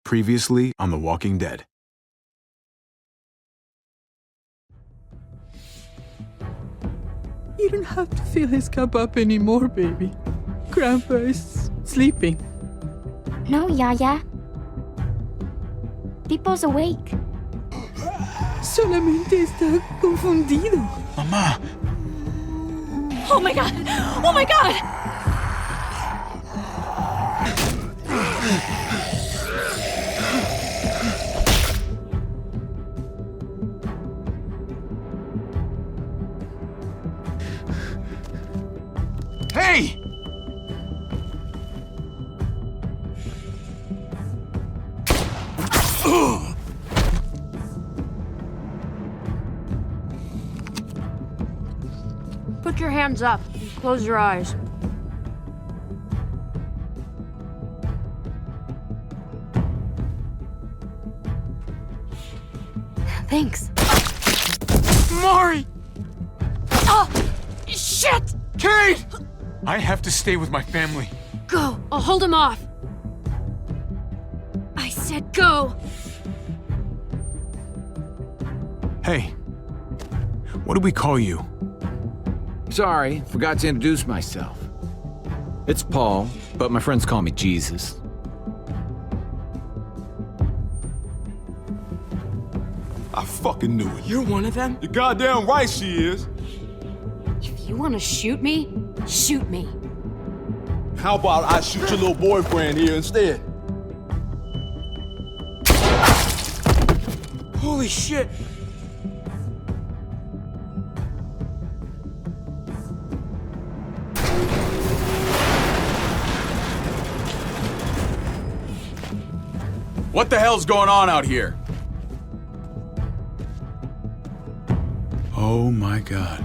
Previously on The Walking Dead. You don't have to fill his cup up anymore, baby. Grandpa is sleeping. No, Yaya. Pipo's awake. Solamente está confundido. Mamá! Oh my god! Oh my god! Hey! Put your hands up and close your eyes. Thanks. Mari! Oh! Shit! Kate! I have to stay with my family. Go! I'll hold him off. I said go! Hey, what do we call you? Sorry, forgot to introduce myself. It's Paul, but my friends call me Jesus. I fucking knew it. You're one of them? You're goddamn right she is. If you want to shoot me, shoot me. How about I shoot your little boyfriend here instead? Holy shit! What the hell's going on out here? Oh my God.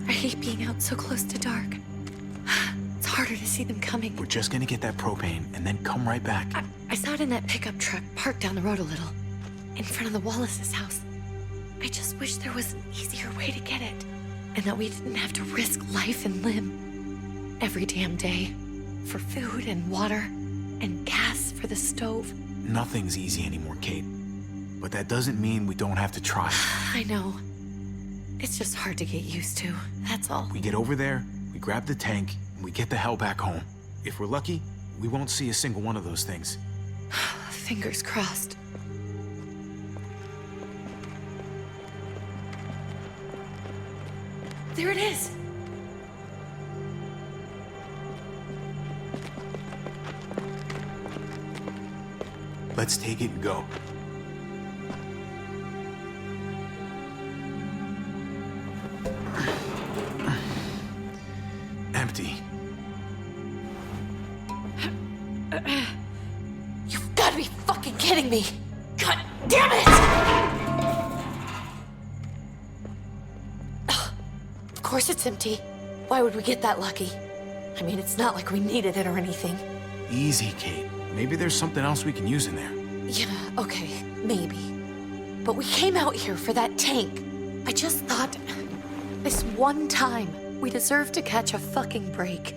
I hate being out so close to dark. It's harder to see them coming. We're just gonna get that propane and then come right back. I saw it in that pickup truck parked down the road a little, in front of the Wallace's house. I just wish there was an easier way to get it, and that we didn't have to risk life and limb every damn day for food and water and gas for the stove. Nothing's easy anymore, Kate. But that doesn't mean we don't have to try. I know. It's just hard to get used to, that's all. We get over there, we grab the tank, and we get the hell back home. If we're lucky, we won't see a single one of those things. Fingers crossed. There it is! Let's take it and go. Empty. You've got to be fucking kidding me! God damn it! Ugh. Of course it's empty. Why would we get that lucky? I mean, it's not like we needed it or anything. Easy, Kate. Maybe there's something else we can use in there. Yeah, okay, maybe. But we came out here for that tank. I just thought, this one time, we deserve to catch a fucking break.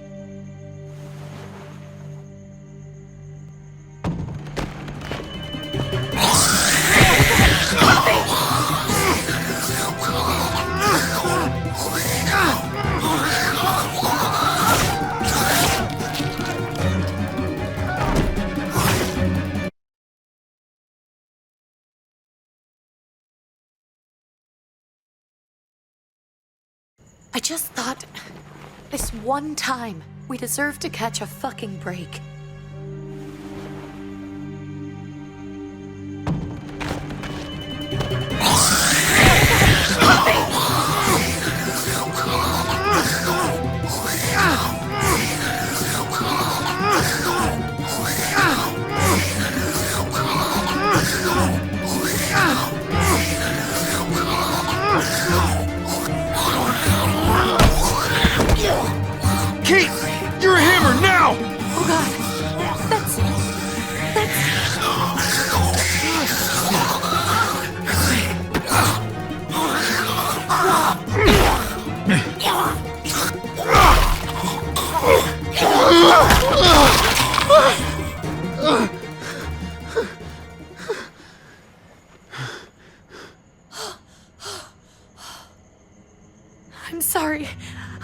I just thought, this one time, we deserve to catch a fucking break. I'm sorry.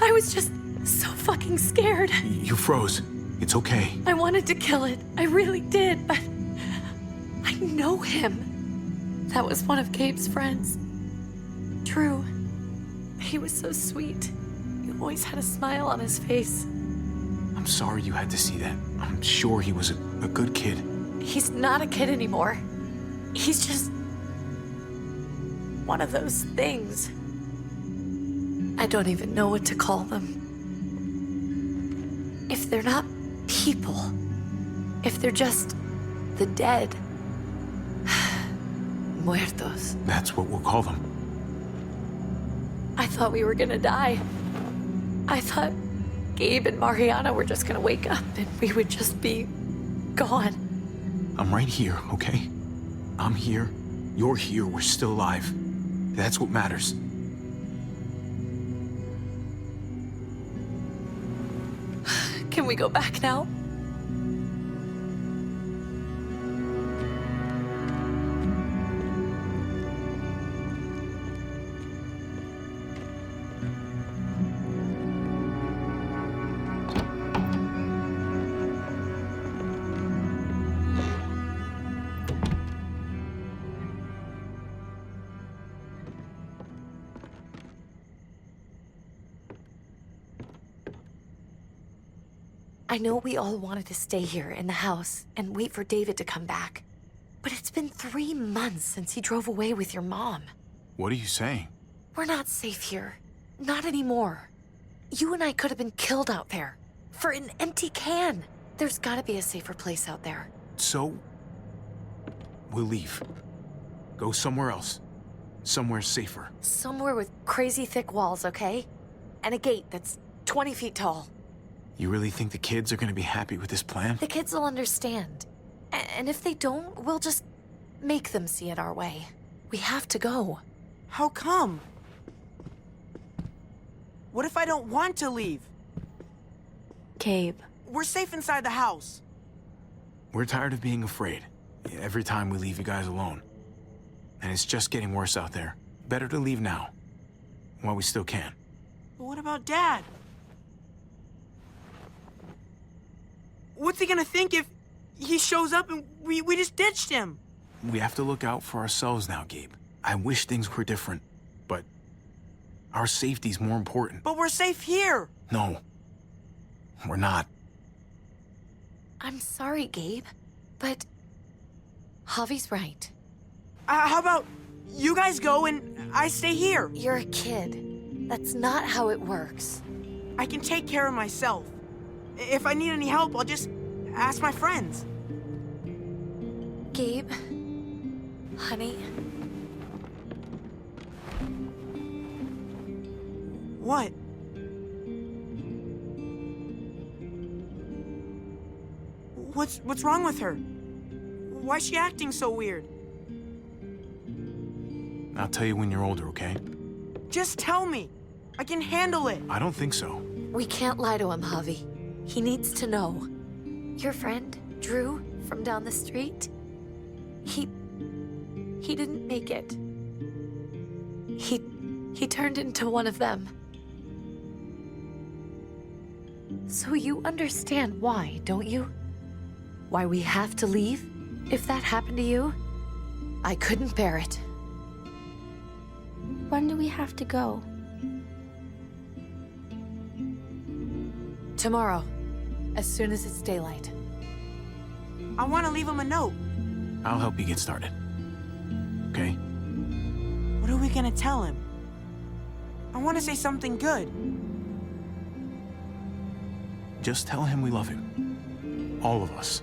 I was just so fucking scared. You froze. It's okay. I wanted to kill it. I really did, but I know him. That was one of Gabe's friends. Drew. He was so sweet. He always had a smile on his face. I'm sorry you had to see that. I'm sure he was a good kid. He's not a kid anymore. He's just one of those things. I don't even know what to call them. If they're not people, if they're just the dead, muertos. That's what we'll call them. I thought we were gonna die. I thought Gabe and Mariana were just gonna wake up and we would just be gone. I'm right here, okay? I'm here. You're here. We're still alive. That's what matters. Can we go back now? I know we all wanted to stay here in the house and wait for David to come back. But it's been 3 months since he drove away with your mom. What are you saying? We're not safe here. Not anymore. You and I could have been killed out there. For an empty can. There's gotta be a safer place out there. So, we'll leave. Go somewhere else. Somewhere safer. Somewhere with crazy thick walls, okay? And a gate that's 20 feet tall. You really think the kids are gonna be happy with this plan? The kids will understand. And if they don't, we'll just make them see it our way. We have to go. How come? What if I don't want to leave? Gabe. We're safe inside the house. We're tired of being afraid. Every time we leave you guys alone. And it's just getting worse out there. Better to leave now. While we still can. But what about Dad? What's he gonna think if he shows up and we just ditched him? We have to look out for ourselves now, Gabe. I wish things were different, but our safety's more important. But we're safe here. No, we're not. I'm sorry, Gabe, but Javi's right. How about you guys go and I stay here? You're a kid. That's not how it works. I can take care of myself. If I need any help, I'll just ask my friends. Gabe, honey. What? What's wrong with her? Why's she acting so weird? I'll tell you when you're older, okay? Just tell me. I can handle it. I don't think so. We can't lie to him, Javi. He needs to know. Your friend, Drew, from down the street, he didn't make it. He turned into one of them. So you understand why, don't you? Why we have to leave? If that happened to you, I couldn't bear it. When do we have to go? Tomorrow, as soon as it's daylight. I want to leave him a note. I'll help you get started. Okay? What are we gonna tell him? I want to say something good. Just tell him we love him. All of us.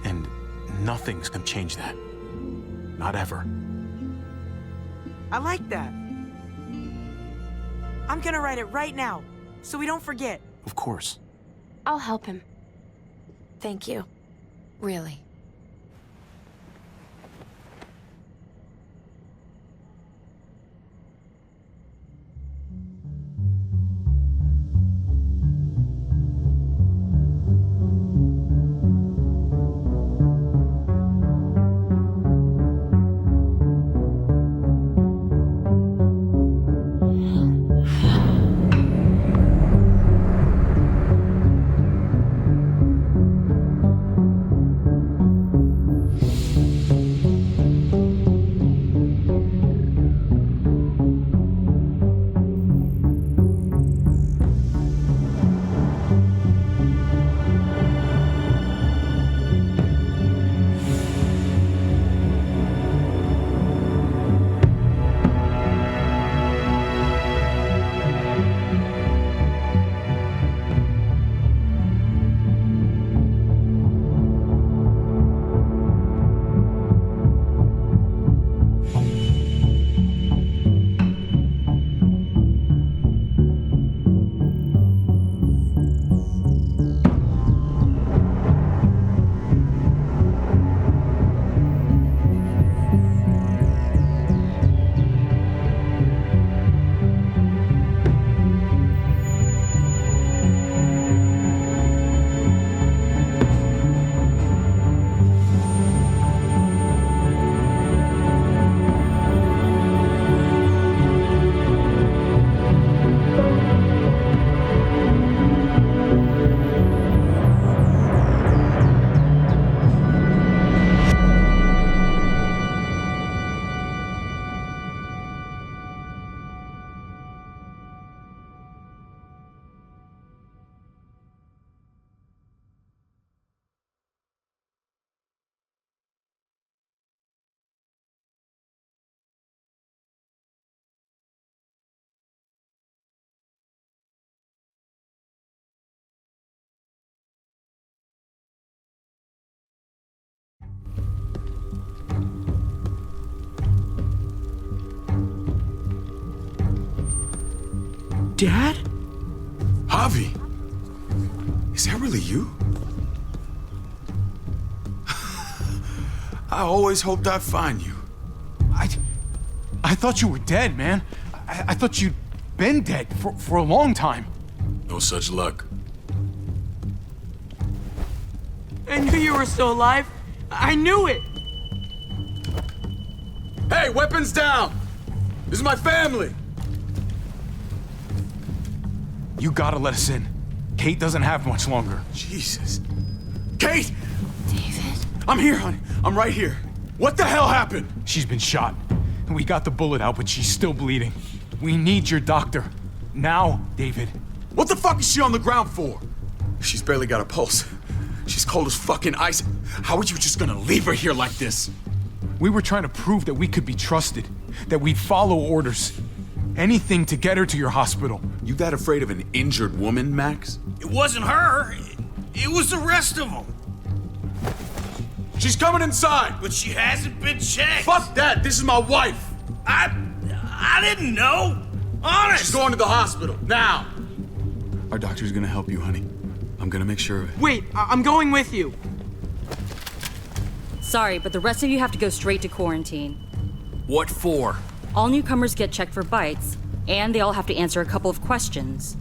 And nothing's gonna change that. Not ever. I like that. I'm gonna write it right now, so we don't forget. Of course. I'll help him. Thank you. Really. Dad? Javi, is that really you? I always hoped I'd find you. I thought you were dead, man. I thought you'd been dead for a long time. No such luck. I knew you were still alive. I knew it. Hey, weapons down! This is my family! You gotta let us in. Kate doesn't have much longer. Jesus. Kate! David? I'm here, honey. I'm right here. What the hell happened? She's been shot. We got the bullet out, but she's still bleeding. We need your doctor. Now, David. What the fuck is she on the ground for? She's barely got a pulse. She's cold as fucking ice. How are you just gonna leave her here like this? We were trying to prove that we could be trusted, that we'd follow orders. Anything to get her to your hospital. You that afraid of an injured woman, Max? It wasn't her. It was the rest of them. She's coming inside! But she hasn't been checked. Fuck that! This is my wife! I didn't know. Honest. She's going to the hospital, now! Our doctor's gonna help you, honey. I'm gonna make sure of it. Wait, I'm going with you. Sorry, but the rest of you have to go straight to quarantine. What for? All newcomers get checked for bites, and they all have to answer a couple of questions.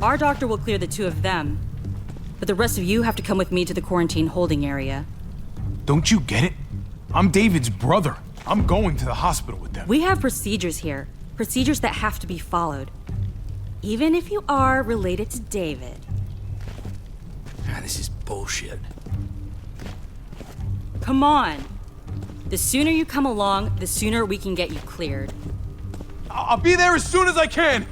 Our doctor will clear the two of them, but the rest of you have to come with me to the quarantine holding area. Don't you get it? I'm David's brother. I'm going to the hospital with them. We have procedures here, procedures that have to be followed. Even if you are related to David. This is bullshit. Come on. The sooner you come along, the sooner we can get you cleared. I'll be there as soon as I can.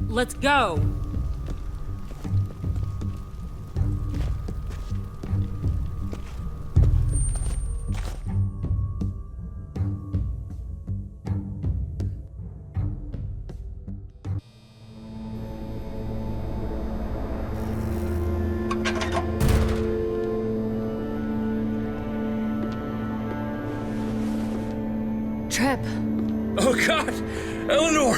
Let's go. Trip. Oh, God! Eleanor!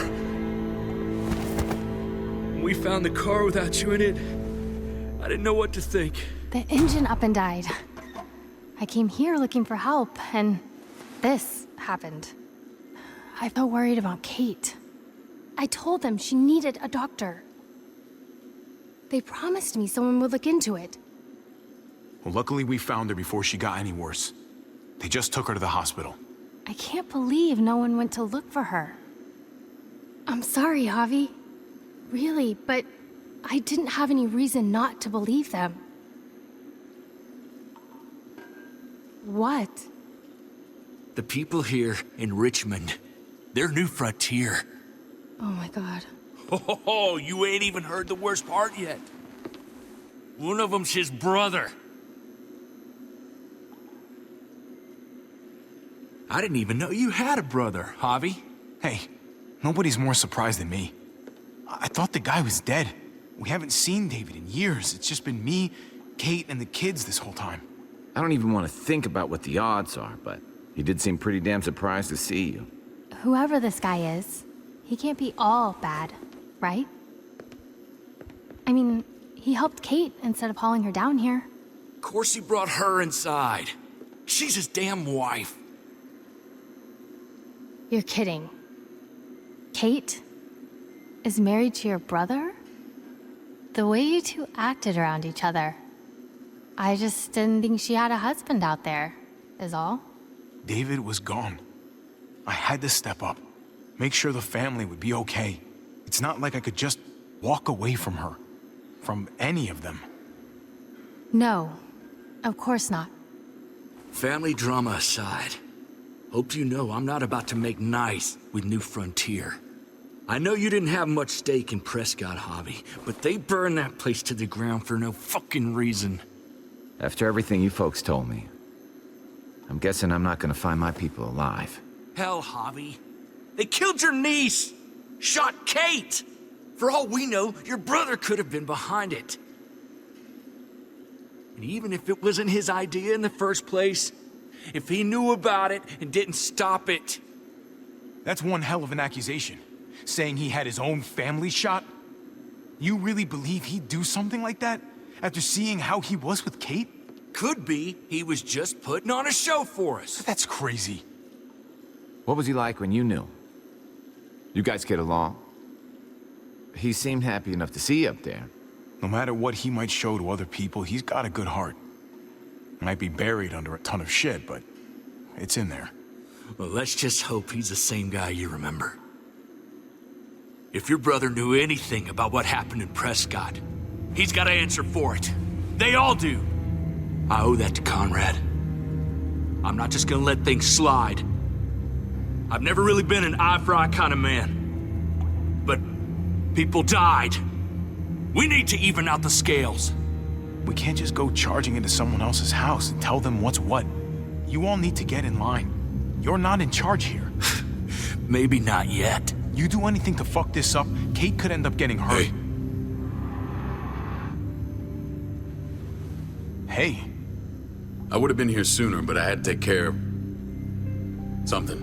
When we found the car without you in it, I didn't know what to think. The engine up and died. I came here looking for help, and this happened. I felt worried about Kate. I told them she needed a doctor. They promised me someone would look into it. Well, luckily we found her before she got any worse. They just took her to the hospital. I can't believe no one went to look for her. I'm sorry, Javi. Really, but I didn't have any reason not to believe them. What? The people here in Richmond, their new frontier. Oh my God. Oh, you ain't even heard the worst part yet. One of them's his brother. I didn't even know you had a brother, Javi. Hey, nobody's more surprised than me. I thought the guy was dead. We haven't seen David in years. It's just been me, Kate, and the kids this whole time. I don't even want to think about what the odds are, but he did seem pretty damn surprised to see you. Whoever this guy is, he can't be all bad, right? I mean, he helped Kate instead of hauling her down here. Of course he brought her inside. She's his damn wife. You're kidding. Kate is married to your brother? The way you two acted around each other. I just didn't think she had a husband out there, is all. David was gone. I had to step up, make sure the family would be okay. It's not like I could just walk away from her, from any of them. No, of course not. Family drama aside, hope you know I'm not about to make nice with New Frontier. I know you didn't have much stake in Prescott, Javi, but they burned that place to the ground for no fucking reason. After everything you folks told me, I'm guessing I'm not gonna find my people alive. Hell, Javi. They killed your niece! Shot Kate! For all we know, your brother could have been behind it. And even if it wasn't his idea in the first place, if he knew about it and didn't stop it, That's one hell of an accusation. Saying he had his own family shot? You really believe he'd do something like that? After seeing how he was with Kate? Could be he was just putting on a show for us. That's crazy. What was he like when you knew? You guys get along? He seemed happy enough to see you up there. No matter what he might show to other people, he's got a good heart. Might be buried under a ton of shit, but it's in there. Well, let's just hope he's the same guy you remember. If your brother knew anything about what happened in Prescott, he's got to answer for it. They all do. I owe that to Conrad. I'm not just gonna let things slide. I've never really been an eye-for-eye kind of man. But people died. We need to even out the scales. We can't just go charging into someone else's house and tell them what's what. You all need to get in line. You're not in charge here. Maybe not yet. You do anything to fuck this up, Kate could end up getting hurt. Hey. I would have been here sooner, but I had to take care of something.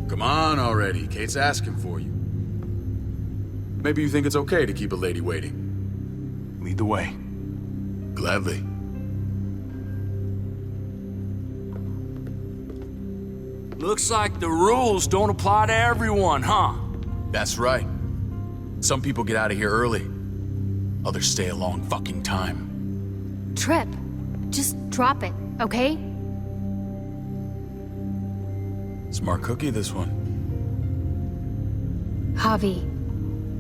Come on already, Kate's asking for you. Maybe you think it's okay to keep a lady waiting. Lead the way. Gladly. Looks like the rules don't apply to everyone, huh? That's right. Some people get out of here early. Others stay a long fucking time. Trip, just drop it, okay? Smart cookie, this one. Javi,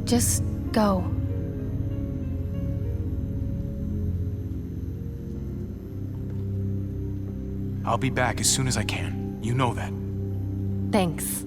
just go. I'll be back as soon as I can. You know that. Thanks.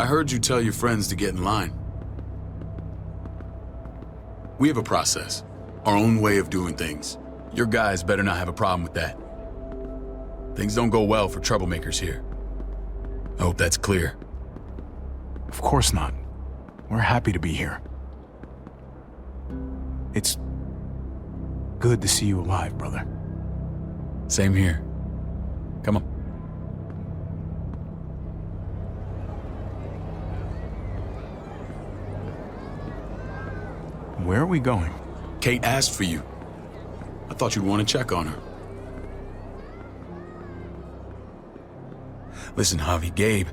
I heard you tell your friends to get in line. We have a process, our own way of doing things. Your guys better not have a problem with that. Things don't go well for troublemakers here. I hope that's clear. Of course not. We're happy to be here. It's good to see you alive, brother. Same here. Come on. Where are we going? Kate asked for you. I thought you'd want to check on her. Listen, Javi, Gabe,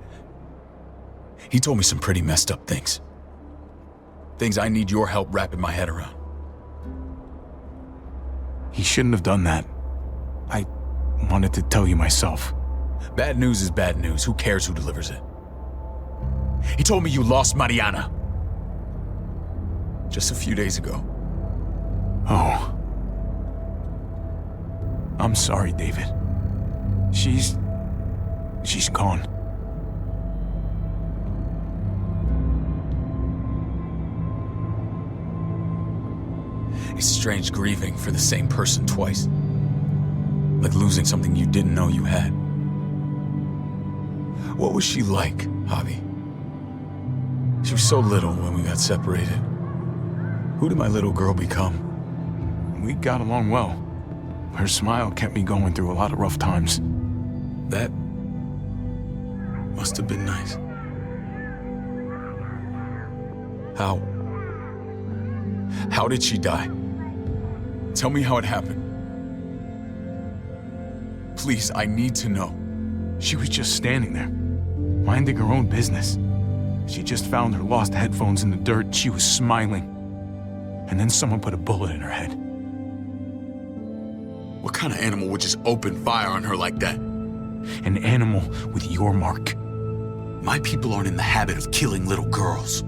he told me some pretty messed up things. Things I need your help wrapping my head around. He shouldn't have done that. I wanted to tell you myself. Bad news is bad news. Who cares who delivers it? He told me you lost Mariana. Just a few days ago. Oh. I'm sorry, David. She's gone. It's strange grieving for the same person twice. Like losing something you didn't know you had. What was she like, Javi? She was so little when we got separated. Who did my little girl become? We got along well. Her smile kept me going through a lot of rough times. That must have been nice. How did she die? Tell me how it happened. Please, I need to know. She was just standing there, minding her own business. She just found her lost headphones in the dirt. She was smiling. And then someone put a bullet in her head. What kind of animal would just open fire on her like that? An animal with your mark. My people aren't in the habit of killing little girls.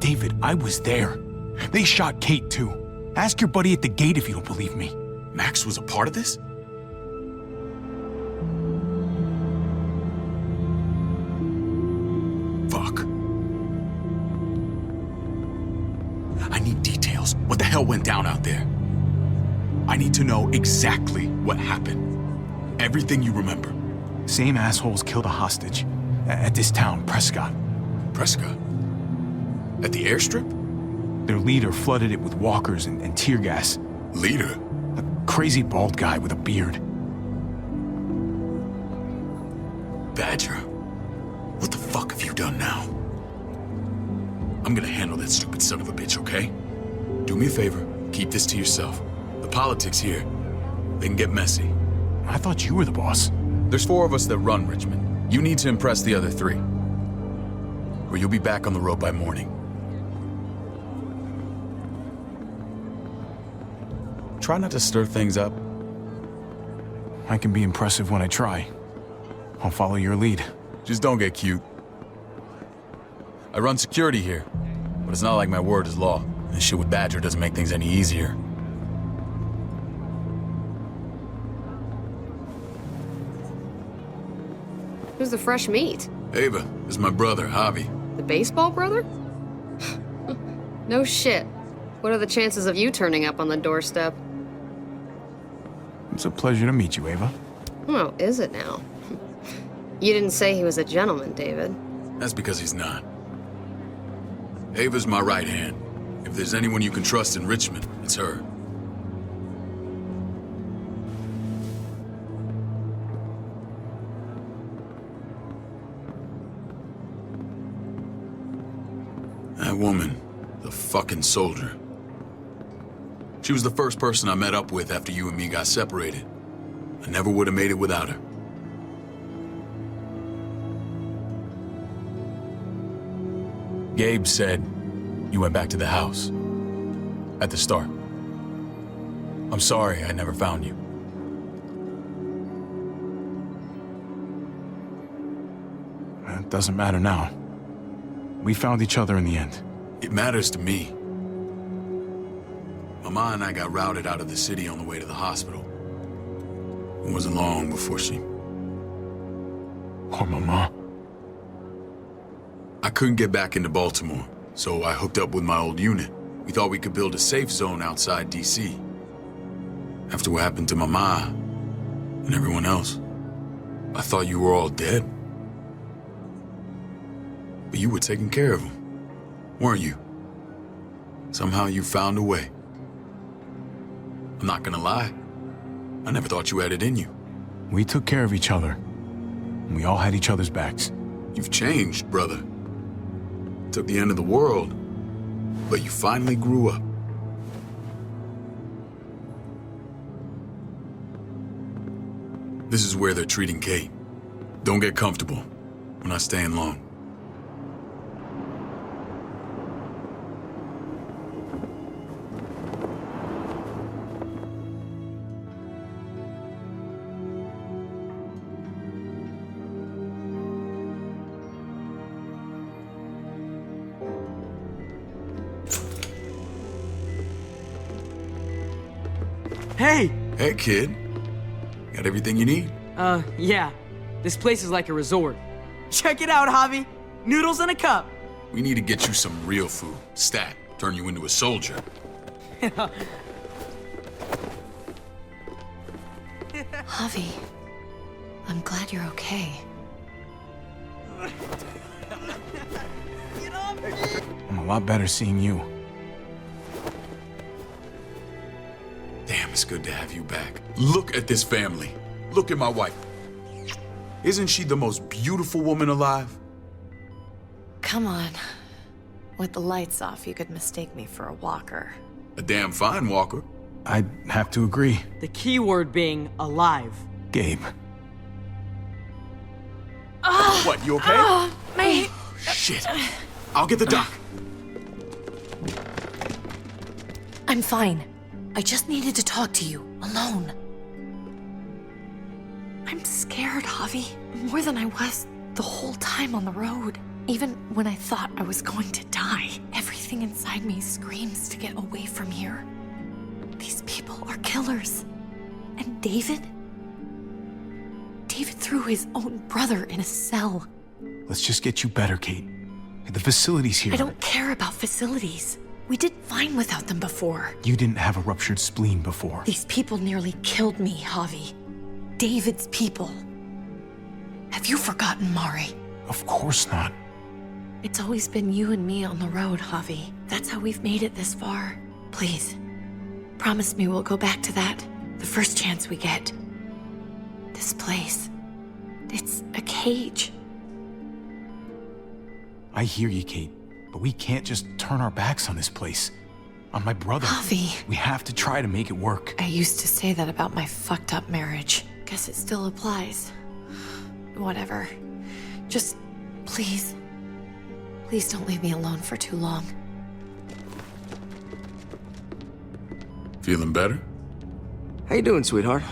David, I was there. They shot Kate, too. Ask your buddy at the gate if you don't believe me. Max was a part of this? Fuck. I need details. What the hell went down out there? I need to know exactly what happened. Everything you remember. Same assholes killed a hostage. At this town, Prescott. Prescott? At the airstrip? Their leader flooded it with walkers and tear gas. Leader? A crazy bald guy with a beard. Badger, what the fuck have you done now? I'm gonna handle that stupid son of a bitch, okay? Do me a favor, keep this to yourself. The politics here, they can get messy. I thought you were the boss. There's 4 of us that run Richmond. You need to impress the other 3. Or you'll be back on the road by morning. Try not to stir things up. I can be impressive when I try. I'll follow your lead. Just don't get cute. I run security here, but it's not like my word is law. This shit with Badger doesn't make things any easier. Who's the fresh meat? Ava, this is my brother, Javi. The baseball brother? No shit. What are the chances of you turning up on the doorstep? It's a pleasure to meet you, Ava. Oh, is it now? You didn't say he was a gentleman, David. That's because he's not. Ava's my right hand. If there's anyone you can trust in Richmond, it's her. That woman, the fucking soldier. She was the first person I met up with after you and me got separated. I never would have made it without her. Gabe said you went back to the house. At the start. I'm sorry I never found you. It doesn't matter now. We found each other in the end. It matters to me. Mama and I got routed out of the city on the way to the hospital. It wasn't long before she... Poor Mama. I couldn't get back into Baltimore, so I hooked up with my old unit. We thought we could build a safe zone outside D.C. After what happened to Mama and everyone else, I thought you were all dead. But you were taking care of them, weren't you? Somehow you found a way. I'm not gonna lie. I never thought you had it in you. We took care of each other. We all had each other's backs. You've changed, brother. Took the end of the world, but you finally grew up. This is where they're treating Kate. Don't get comfortable. We're not staying long. Hey! Hey, kid. Got everything you need? Yeah. This place is like a resort. Check it out, Javi. Noodles in a cup. We need to get you some real food. Stat. Turn you into a soldier. Javi, I'm glad you're okay. I'm a lot better seeing you. Damn, it's good to have you back. Look at this family. Look at my wife. Isn't she the most beautiful woman alive? Come on. With the lights off, you could mistake me for a walker. A damn fine walker. I'd have to agree. The key word being alive. Gabe. What, you okay? My... Shit. I'll get the doc. I'm fine. I just needed to talk to you, alone. I'm scared, Javi. More than I was the whole time on the road. Even when I thought I was going to die, everything inside me screams to get away from here. These people are killers. And David? David threw his own brother in a cell. Let's just get you better, Kate. The facility's here. I don't care about facilities. We did fine without them before. You didn't have a ruptured spleen before. These people nearly killed me, Javi. David's people. Have you forgotten, Mari? Of course not. It's always been you and me on the road, Javi. That's how we've made it this far. Please, promise me we'll go back to that the first chance we get. This place, it's a cage. I hear you, Kate, but we can't just turn our backs on this place. On my brother. Javi. We have to try to make it work. I used to say that about my fucked up marriage. Guess it still applies. Whatever. Just, please. Please don't leave me alone for too long. Feeling better? How you doing, sweetheart?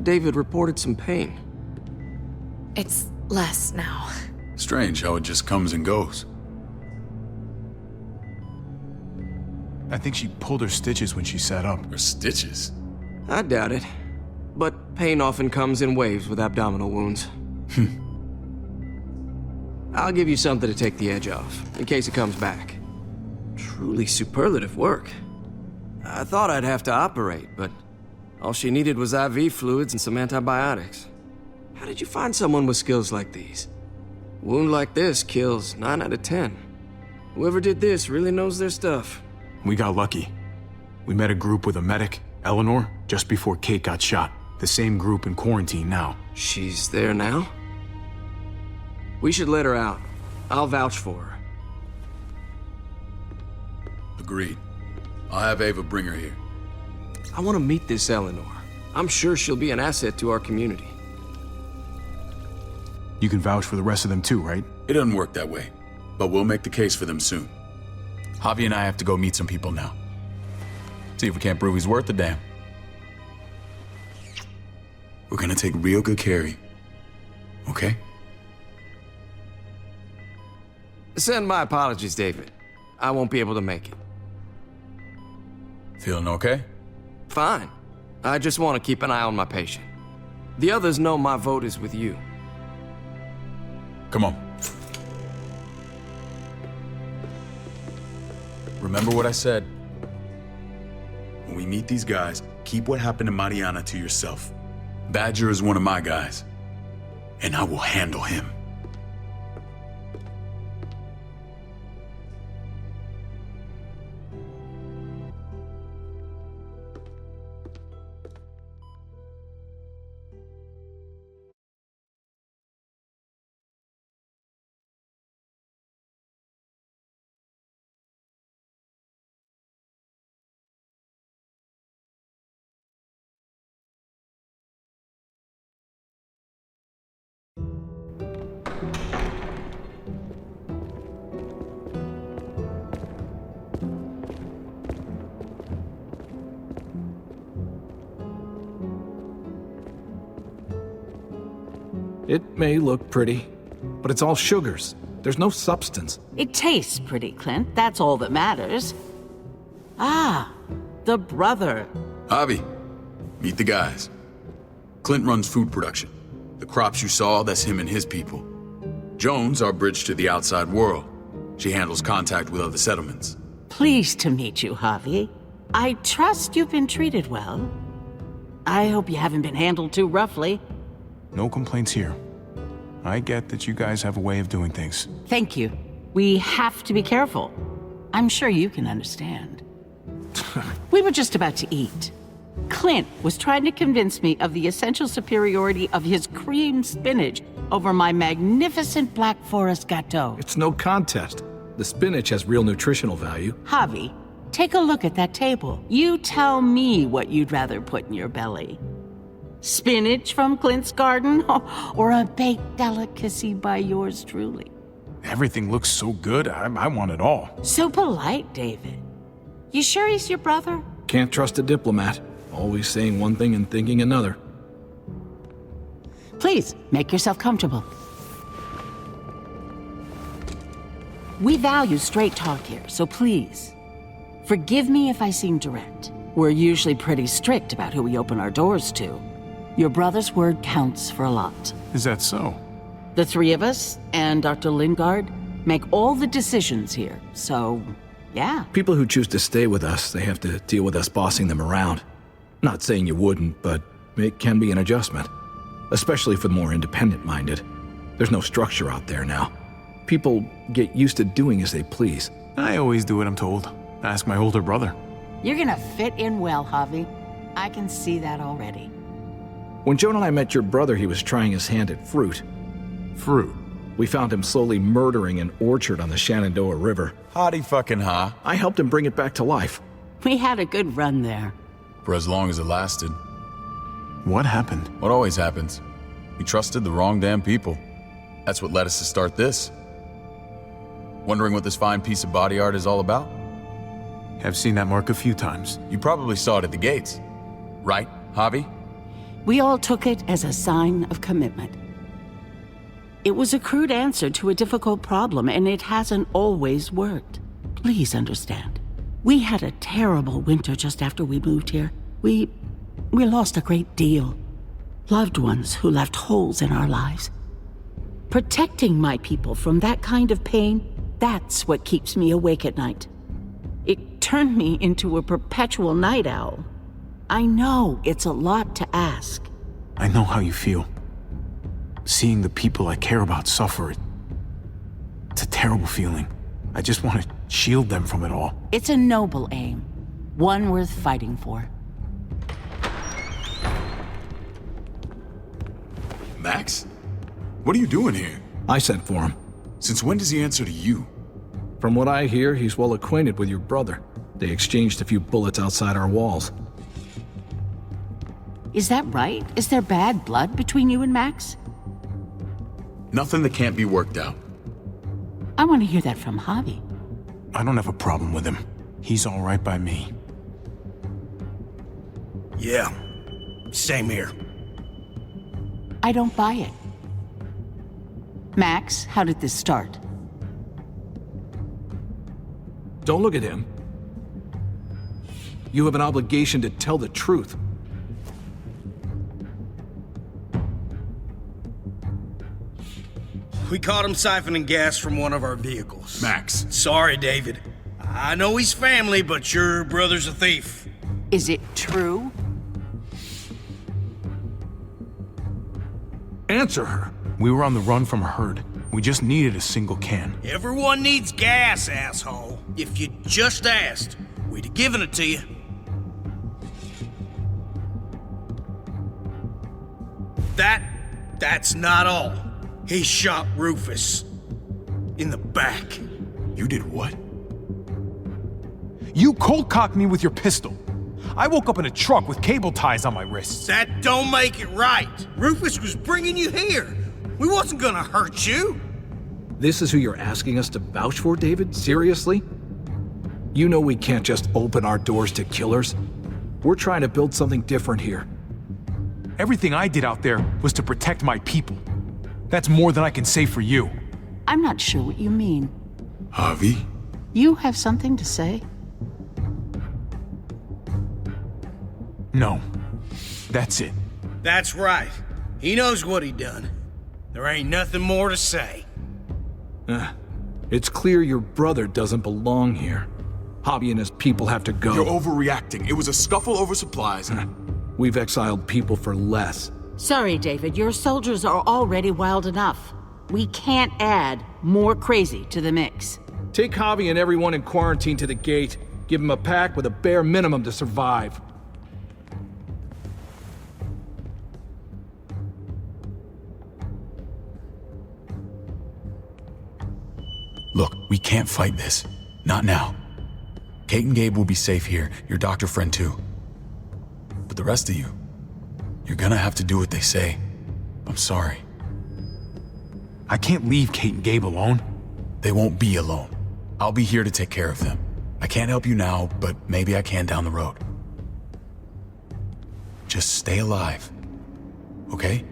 David reported some pain. It's less now. Strange how it just comes and goes. I think she pulled her stitches when she sat up. Her stitches? I doubt it. But pain often comes in waves with abdominal wounds. I'll give you something to take the edge off, in case it comes back. Truly superlative work. I thought I'd have to operate, but all she needed was IV fluids and some antibiotics. How did you find someone with skills like these? A wound like this kills 9 out of 10. Whoever did this really knows their stuff. We got lucky. We met a group with a medic, Eleanor, just before Kate got shot. The same group in quarantine now. She's there now? We should let her out. I'll vouch for her. Agreed. I'll have Ava bring her here. I want to meet this Eleanor. I'm sure she'll be an asset to our community. You can vouch for the rest of them too, right? It doesn't work that way, but we'll make the case for them soon. Javi and I have to go meet some people now. See if we can't prove he's worth the damn. We're gonna take real good care of you, okay? Send my apologies, David. I won't be able to make it. Feeling okay? Fine. I just want to keep an eye on my patient. The others know my vote is with you. Come on. Remember what I said. When we meet these guys, keep what happened to Mariana to yourself. Badger is one of my guys, and I will handle him. It may look pretty, but it's all sugars. There's no substance. It tastes pretty, Clint. That's all that matters. Ah, the brother. Javi, meet the guys. Clint runs food production. The crops you saw, that's him and his people. Jones, our bridge to the outside world. She handles contact with other settlements. Pleased to meet you, Javi. I trust you've been treated well. I hope you haven't been handled too roughly. No complaints here. I get that you guys have a way of doing things. Thank you. We have to be careful. I'm sure you can understand. We were just about to eat. Clint was trying to convince me of the essential superiority of his cream spinach over my magnificent Black Forest gâteau. It's no contest. The spinach has real nutritional value. Javi, take a look at that table. You tell me what you'd rather put in your belly. Spinach from Clint's garden, or a baked delicacy by yours truly? Everything looks so good, I want it all. So polite, David. You sure he's your brother? Can't trust a diplomat. Always saying one thing and thinking another. Please, make yourself comfortable. We value straight talk here, so please, forgive me if I seem direct. We're usually pretty strict about who we open our doors to. Your brother's word counts for a lot. Is that so? The three of us and Dr. Lingard make all the decisions here, so yeah. People who choose to stay with us, they have to deal with us bossing them around. Not saying you wouldn't, but it can be an adjustment. Especially for the more independent-minded. There's no structure out there now. People get used to doing as they please. I always do what I'm told. Ask my older brother. You're gonna fit in well, Javi. I can see that already. When Jonah and I met your brother, he was trying his hand at fruit. Fruit? We found him slowly murdering an orchard on the Shenandoah River. Howdy fucking ha. I helped him bring it back to life. We had a good run there. For as long as it lasted. What happened? What always happens. We trusted the wrong damn people. That's what led us to start this. Wondering what this fine piece of body art is all about? I've seen that mark a few times. You probably saw it at the gates. Right, Javi? We all took it as a sign of commitment. It was a crude answer to a difficult problem, and it hasn't always worked. Please understand. We had a terrible winter just after we moved here. We lost a great deal. Loved ones who left holes in our lives. Protecting my people from that kind of pain, that's what keeps me awake at night. It turned me into a perpetual night owl. I know it's a lot to ask. I know how you feel. Seeing the people I care about suffer, it's a terrible feeling. I just want to shield them from it all. It's a noble aim, one worth fighting for. Max? What are you doing here? I sent for him. Since when does he answer to you? From what I hear, he's well acquainted with your brother. They exchanged a few bullets outside our walls. Is that right? Is there bad blood between you and Max? Nothing that can't be worked out. I want to hear that from Javi. I don't have a problem with him. He's all right by me. Yeah, same here. I don't buy it. Max, how did this start? Don't look at him. You have an obligation to tell the truth. We caught him siphoning gas from one of our vehicles. Max. Sorry, David. I know he's family, but your brother's a thief. Is it true? Answer her. We were on the run from a herd. We just needed a single can. Everyone needs gas, asshole. If you just asked, we'd have given it to you. That's not all. He shot Rufus. In the back. You did what? You cold-cocked me with your pistol. I woke up in a truck with cable ties on my wrists. That don't make it right. Rufus was bringing you here. We wasn't gonna hurt you. This is who you're asking us to vouch for, David? Seriously? You know we can't just open our doors to killers. We're trying to build something different here. Everything I did out there was to protect my people. That's more than I can say for you. I'm not sure what you mean. Javi? You have something to say? No. That's it. That's right. He knows what he done. There ain't nothing more to say. It's clear your brother doesn't belong here. Javi and his people have to go. You're overreacting. It was a scuffle over supplies. We've exiled people for less. Sorry, David. Your soldiers are already wild enough. We can't add more crazy to the mix. Take Javi and everyone in quarantine to the gate. Give them a pack with a bare minimum to survive. Look, we can't fight this. Not now. Kate and Gabe will be safe here, your doctor friend too. But the rest of you, you're gonna have to do what they say. I'm sorry. I can't leave Kate and Gabe alone. They won't be alone. I'll be here to take care of them. I can't help you now, but maybe I can down the road. Just stay alive, okay?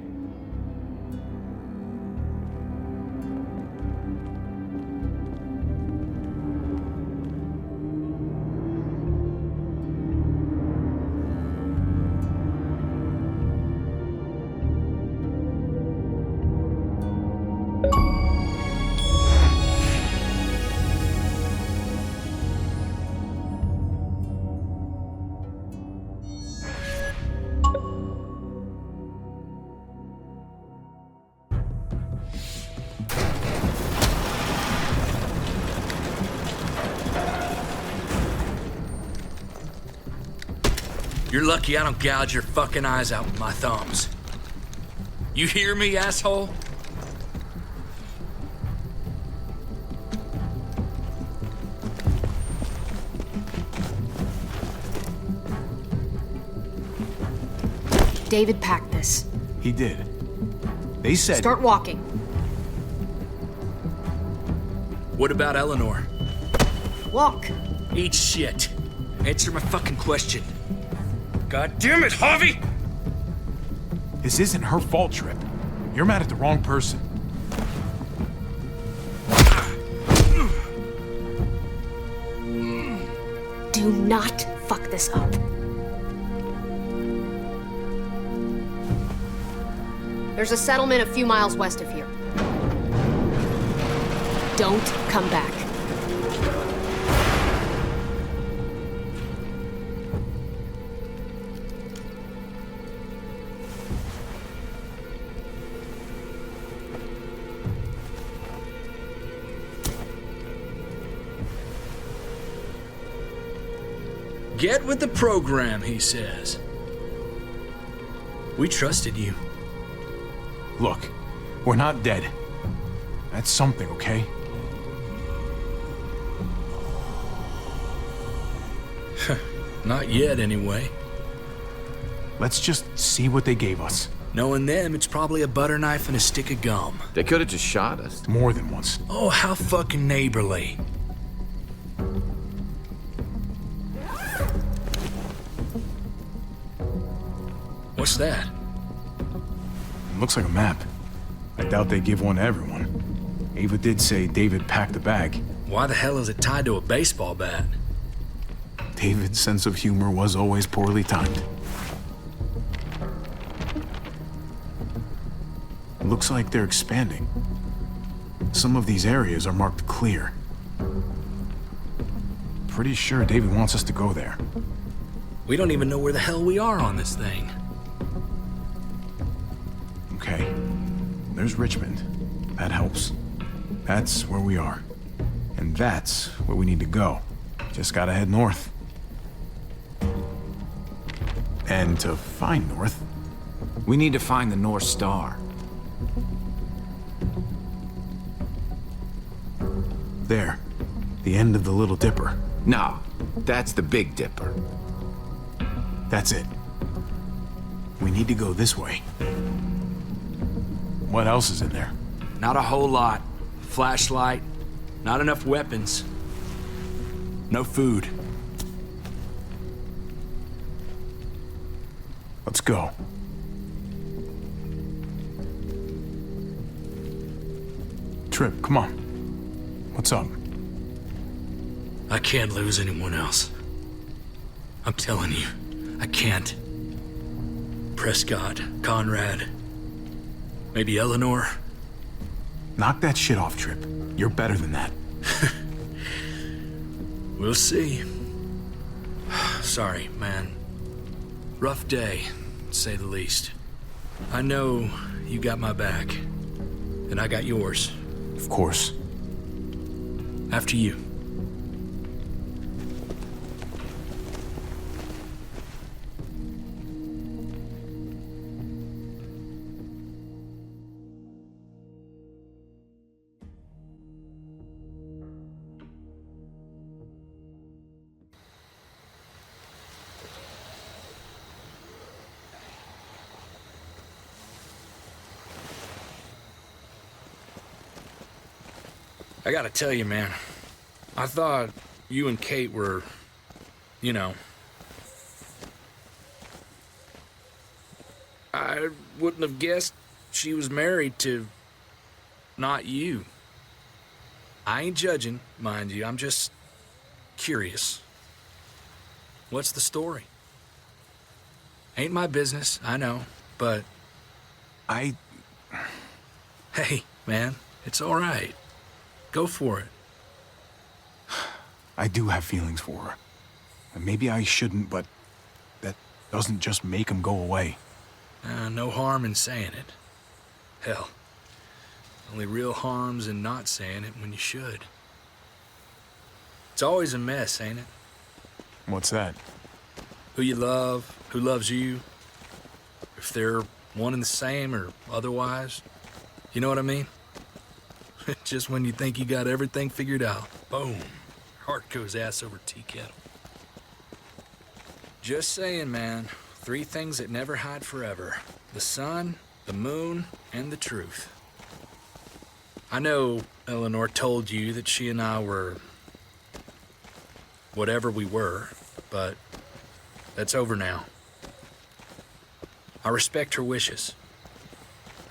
You're lucky I don't gouge your fucking eyes out with my thumbs. You hear me, asshole? David packed this. He did. They said... Start walking. What about Eleanor? Walk. Eat shit. Answer my fucking question. God damn it, Javi! This isn't her fault, Trip. You're mad at the wrong person. Do not fuck this up. There's a settlement a few miles west of here. Don't come back. Get with the program, he says. We trusted you. Look, we're not dead. That's something, okay? Not yet, anyway. Let's just see what they gave us. Knowing them, it's probably a butter knife and a stick of gum. They could have just shot us. More than once. Oh, how fucking neighborly. What's that? It looks like a map. I doubt they give one to everyone. Ava did say David packed the bag. Why the hell is it tied to a baseball bat? David's sense of humor was always poorly timed. It looks like they're expanding. Some of these areas are marked clear. Pretty sure David wants us to go there. We don't even know where the hell we are on this thing. Okay. There's Richmond. That helps. That's where we are. And that's where we need to go. Just gotta head north. And to find north... We need to find the North Star. There. The end of the Little Dipper. No, that's the Big Dipper. That's it. We need to go this way. What else is in there? Not a whole lot. Flashlight, not enough weapons. No food. Let's go. Trip, come on. What's up? I can't lose anyone else. I'm telling you, I can't. Prescott, Conrad, maybe Eleanor. Knock that shit off, Trip. You're better than that. We'll see. Sorry, man. Rough day, to say the least. I know you got my back, and I got yours. Of course. After you. I gotta tell you, man, I thought you and Kate were, you know... I wouldn't have guessed she was married to... not you. I ain't judging, mind you, I'm just curious. What's the story? Ain't my business, I know, but... Hey, man, it's all right. Go for it. I do have feelings for her. And maybe I shouldn't, but that doesn't just make them go away. No harm in saying it. Hell, only real harm's in not saying it when you should. It's always a mess, ain't it? What's that? Who you love, who loves you, if they're one and the same or otherwise. You know what I mean? Just when you think you got everything figured out, boom, heart goes ass over tea kettle. Just saying, man. 3 things that never hide forever. The sun, the moon, and the truth. I know Eleanor told you that she and I were whatever we were, but that's over now. I respect her wishes.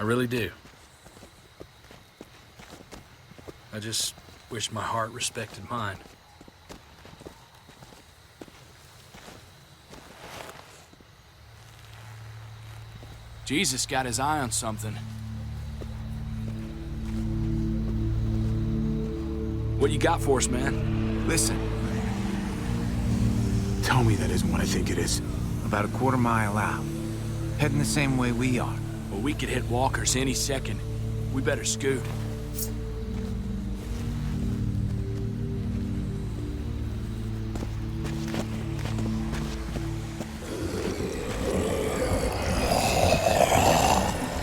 I really do. I just wish my heart respected mine. Jesus got his eye on something. What you got for us, man? Listen. Tell me that isn't what I think it is. About a quarter mile out. Heading the same way we are. Well, we could hit walkers any second. We better scoot.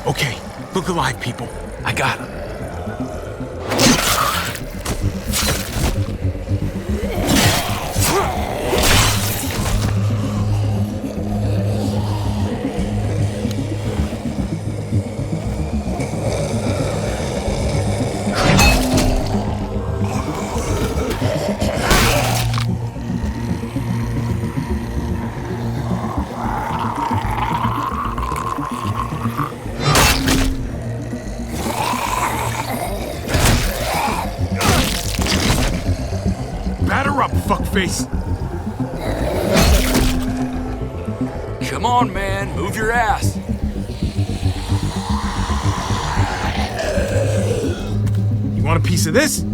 Okay, look alive, people. I got him. Fuckface. Come on, man. Move your ass. You want a piece of this?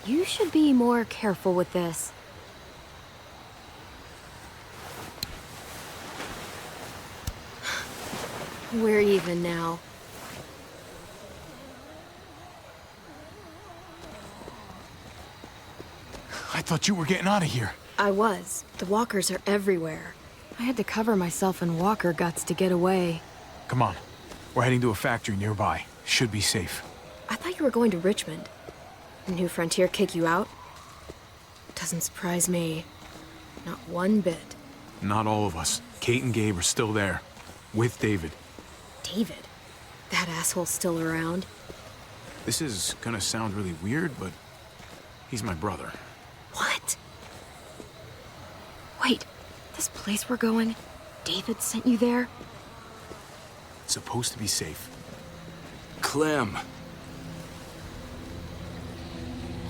You should be more careful with this. We're even now. I thought you were getting out of here. I was. The walkers are everywhere. I had to cover myself in walker guts to get away. Come on. We're heading to a factory nearby. Should be safe. I thought you were going to Richmond. New Frontier kick you out? Doesn't surprise me. Not one bit. Not all of us. Kate and Gabe are still there. With David. David? That asshole's still around? This is gonna sound really weird, but he's my brother. What? Wait, this place we're going, David sent you there? It's supposed to be safe. Clem.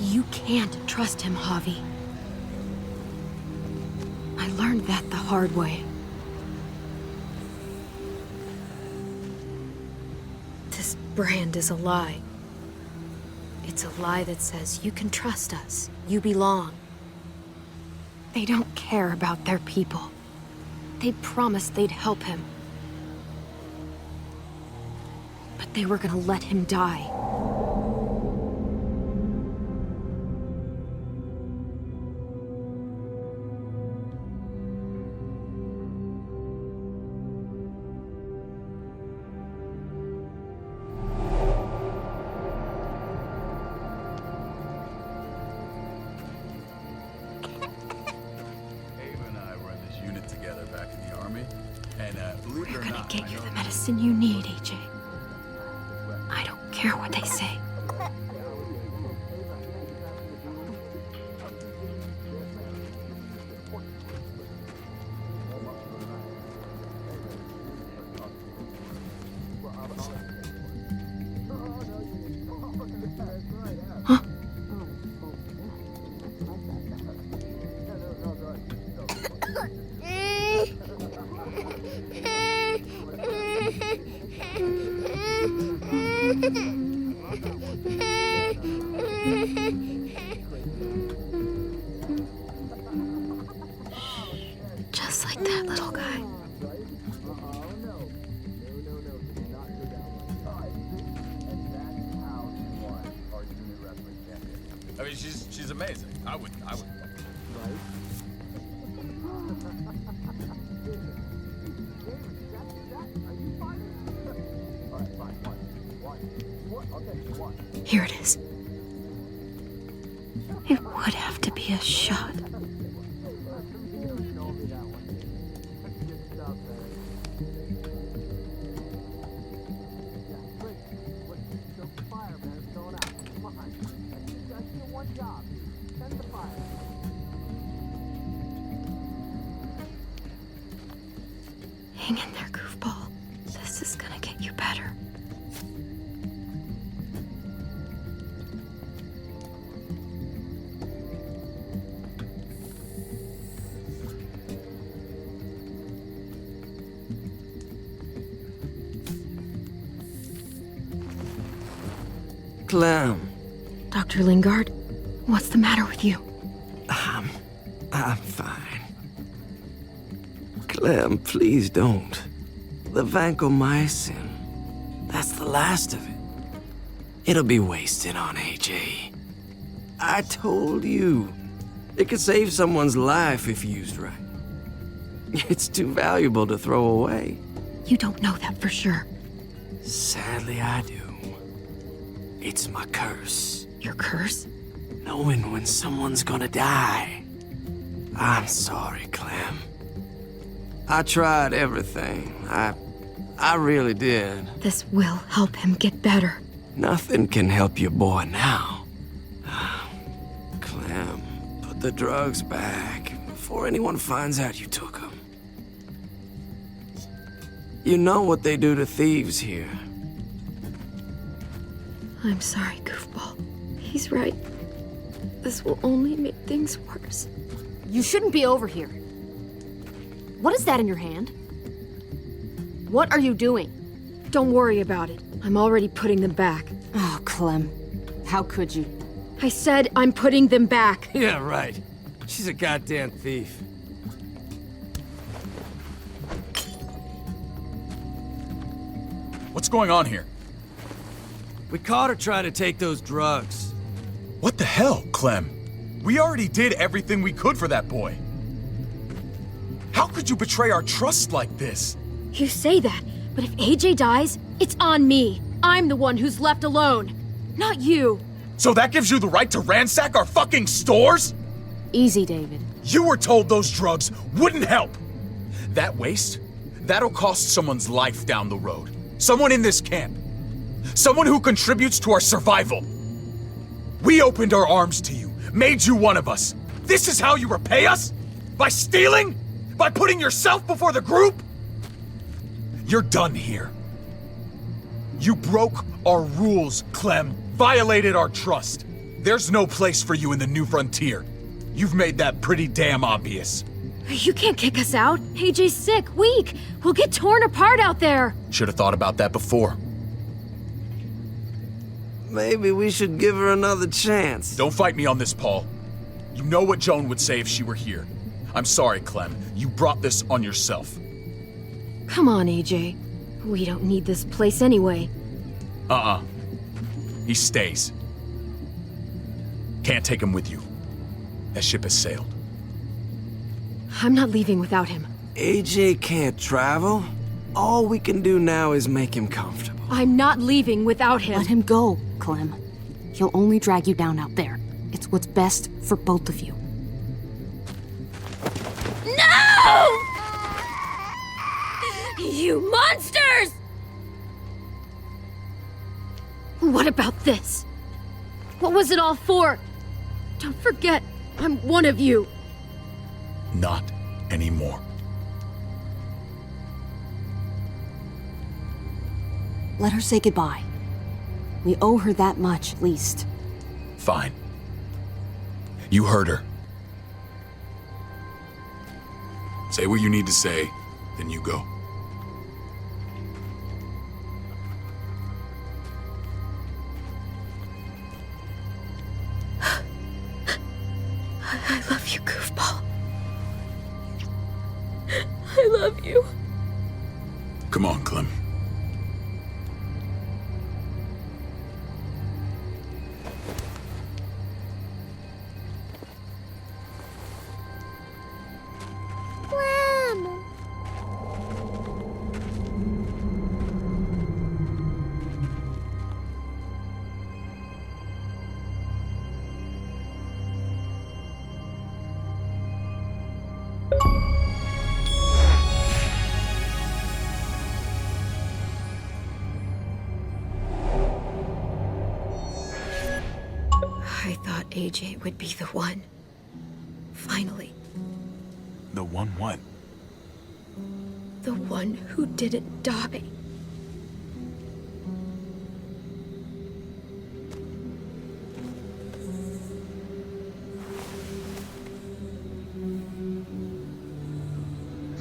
You can't trust him, Javi. I learned that the hard way. This brand is a lie. It's a lie that says you can trust us, you belong. They don't care about their people. They promised they'd help him. But they were gonna let him die. We're gonna get you the medicine you need, AJ. I don't care what they say. she's amazing. I would. Here it is. It would have to be a shot. Hang in there, goofball. This is gonna get you better. Clem. Dr. Lingard, what's the matter with you? I'm fine. Clem, please don't. The vancomycin, that's the last of it. It'll be wasted on AJ. I told you, it could save someone's life if used right. It's too valuable to throw away. You don't know that for sure. Sadly, I do. It's my curse. Your curse? Knowing when someone's gonna die. I'm sorry, Clem. I tried everything. I really did. This will help him get better. Nothing can help your boy now. Clem, put the drugs back before anyone finds out you took them. You know what they do to thieves here. I'm sorry, goofball. He's right. This will only make things worse. You shouldn't be over here. What is that in your hand? What are you doing? Don't worry about it. I'm already putting them back. Oh, Clem. How could you? I said I'm putting them back. Yeah, right. She's a goddamn thief. What's going on here? We caught her trying to take those drugs. What the hell, Clem? We already did everything we could for that boy. How could you betray our trust like this? You say that, but if AJ dies, it's on me. I'm the one who's left alone, not you. So that gives you the right to ransack our fucking stores? Easy, David. You were told those drugs wouldn't help. That waste, that'll cost someone's life down the road. Someone in this camp. Someone who contributes to our survival. We opened our arms to you, made you one of us. This is how you repay us? By stealing? By putting yourself before the group? You're done here. You broke our rules, Clem. Violated our trust. There's no place for you in the new frontier. You've made that pretty damn obvious. You can't kick us out. AJ's sick, weak. We'll get torn apart out there. Should have thought about that before. Maybe we should give her another chance. Don't fight me on this, Paul. You know what Joan would say if she were here. I'm sorry, Clem. You brought this on yourself. Come on, AJ. We don't need this place anyway. He stays. Can't take him with you. That ship has sailed. I'm not leaving without him. AJ can't travel. All we can do now is make him comfortable. I'm not leaving without him. Let him go, Clem. He'll only drag you down out there. It's what's best for both of you. No! You monsters! What about this? What was it all for? Don't forget, I'm one of you. Not anymore. Let her say goodbye. We owe her that much, at least. Fine. You heard her. Say what you need to say, then you go. I love you, goofball. I love you. Come on, Clem. AJ would be the one. Finally. The one what? The one who didn't die.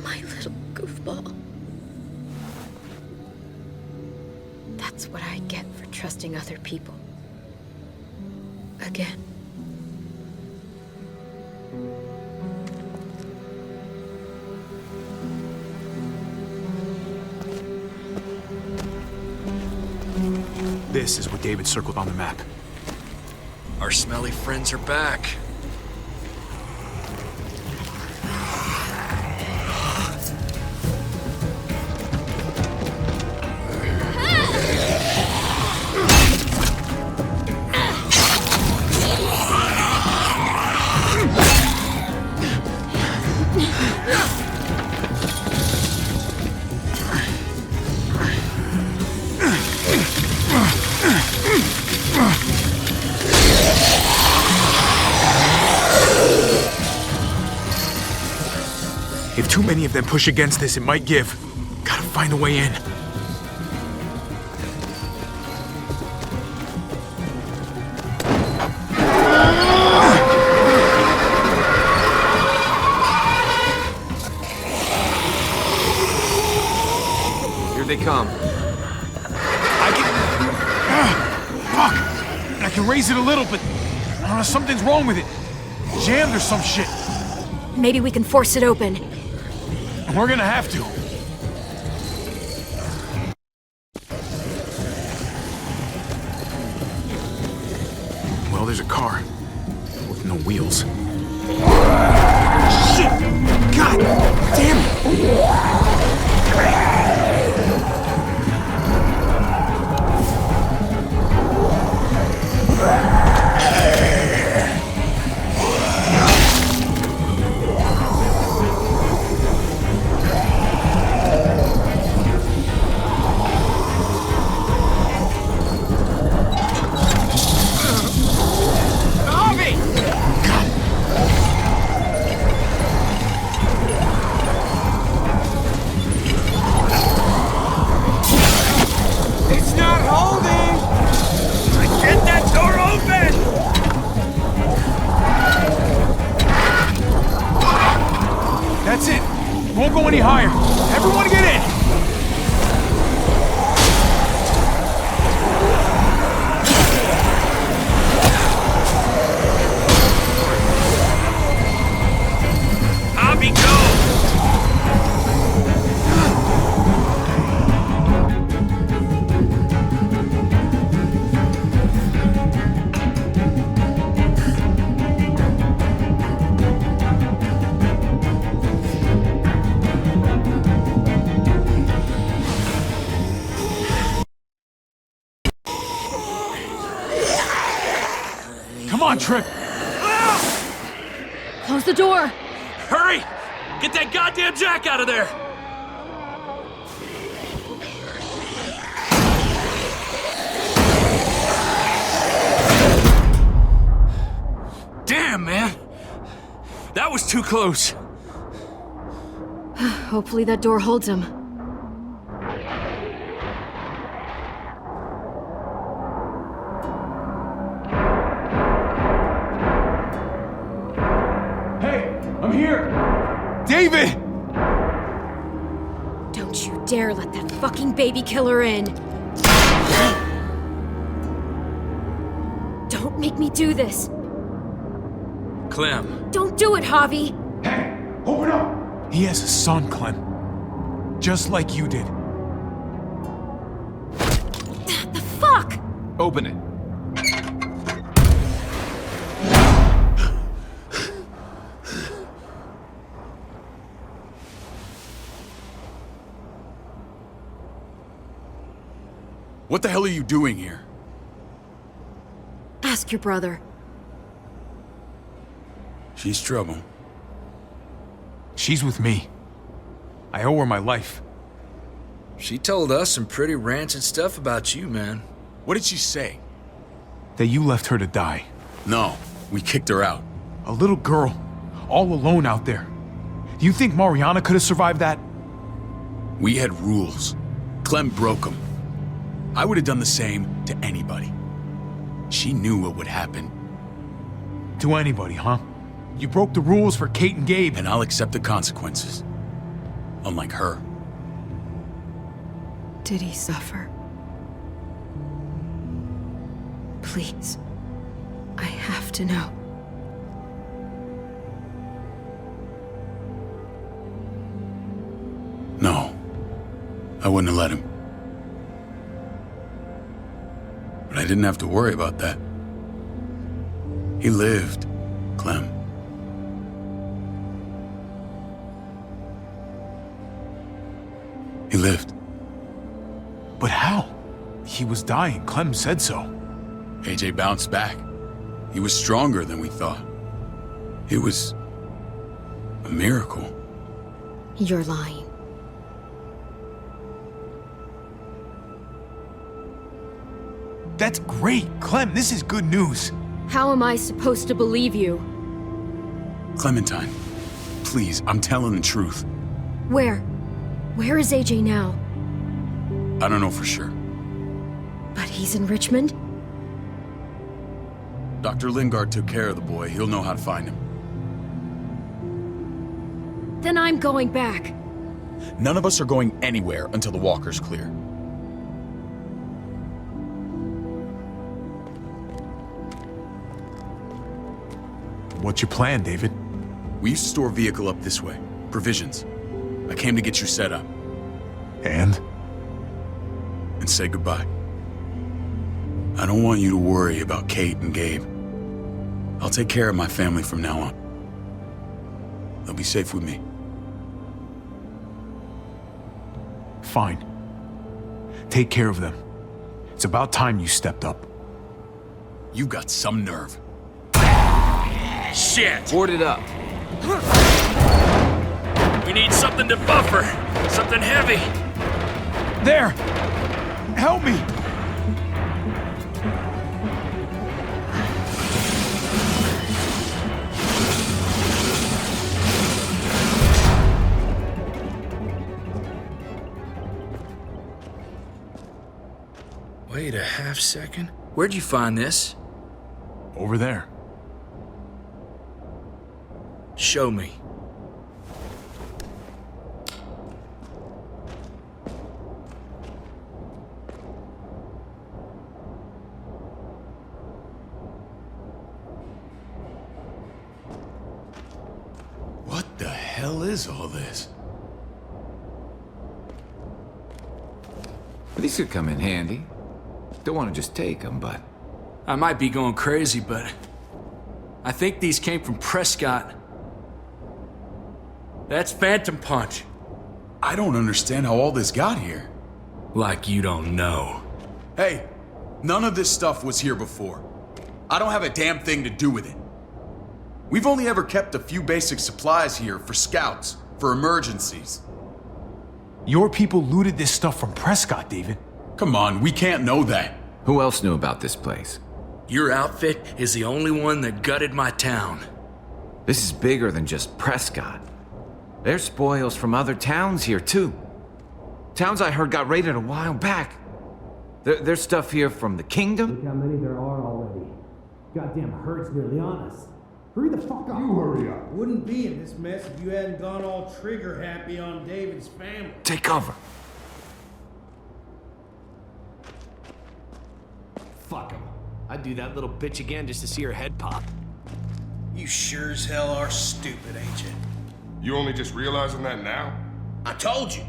My little goofball. That's what I get for trusting other people. Again. This is what David circled on the map. Our smelly friends are back. If too many of them push against this, it might give. Gotta find a way in. Here they come. Fuck! I can raise it a little, but something's wrong with it. Jammed or some shit. Maybe we can force it open. We're gonna have to. Well, there's a car with no wheels. Shit! God damn Won't go any higher. Everyone get in! Hobby, go! Come on, Trip! Close the door! Hurry! Get that goddamn jack out of there! Damn, man! That was too close. Hopefully that door holds him. I'm here! David! Don't you dare let that fucking baby killer in! Don't make me do this! Clem. Don't do it, Javi! Hey, open up! He has a son, Clem. Just like you did. The fuck? Open it. What the hell are you doing here? Ask your brother. She's trouble. She's with me. I owe her my life. She told us some pretty rancid stuff about you, man. What did she say? That you left her to die. No, We kicked her out. A little girl, all alone out there. Do you think Mariana could have survived that? We had rules. Clem broke them. I would have done the same to anybody. She knew what would happen. To anybody, huh? You broke the rules for Kate and Gabe. And I'll accept the consequences. Unlike her. Did he suffer? Please. I have to know. No. I wouldn't have let him. But I didn't have to worry about that. He lived, Clem. He lived. But how? He was dying. Clem said so. AJ bounced back. He was stronger than we thought. It was a miracle. You're lying. That's great. Clem, this is good news. How am I supposed to believe you? Clementine, please, I'm telling the truth. Where? Where is AJ now? I don't know for sure. But he's in Richmond? Dr. Lingard took care of the boy. He'll know how to find him. Then I'm going back. None of us are going anywhere until the walker's clear. What's your plan, David? We used to store a vehicle up this way. Provisions. I came to get you set up. And say goodbye. I don't want you to worry about Kate and Gabe. I'll take care of my family from now on. They'll be safe with me. Fine. Take care of them. It's about time you stepped up. You got some nerve. Shit! Board it up. We need something to buffer. Something heavy. There! Help me! Wait a half second. Where'd you find this? Over there. Show me. What the hell is all this? These could come in handy. Don't want to just take them, but... I might be going crazy, but... I think these came from Prescott. That's Phantom Punch. I don't understand how all this got here. Like you don't know. Hey, none of this stuff was here before. I don't have a damn thing to do with it. We've only ever kept a few basic supplies here for scouts, for emergencies. Your people looted this stuff from Prescott, David. Come on, we can't know that. Who else knew about this place? Your outfit is the only one that gutted my town. This is bigger than just Prescott. There's spoils from other towns here, too. Towns I heard got raided a while back. There's stuff here from the kingdom. Look how many there are already. Goddamn herd's nearly on us. Hurry the fuck up. You hurry up. Wouldn't be in this mess if you hadn't gone all trigger happy on David's family. Take cover. Fuck him. I'd do that little bitch again just to see her head pop. You sure as hell are stupid, ain't you? You only just realizing that now? I told you.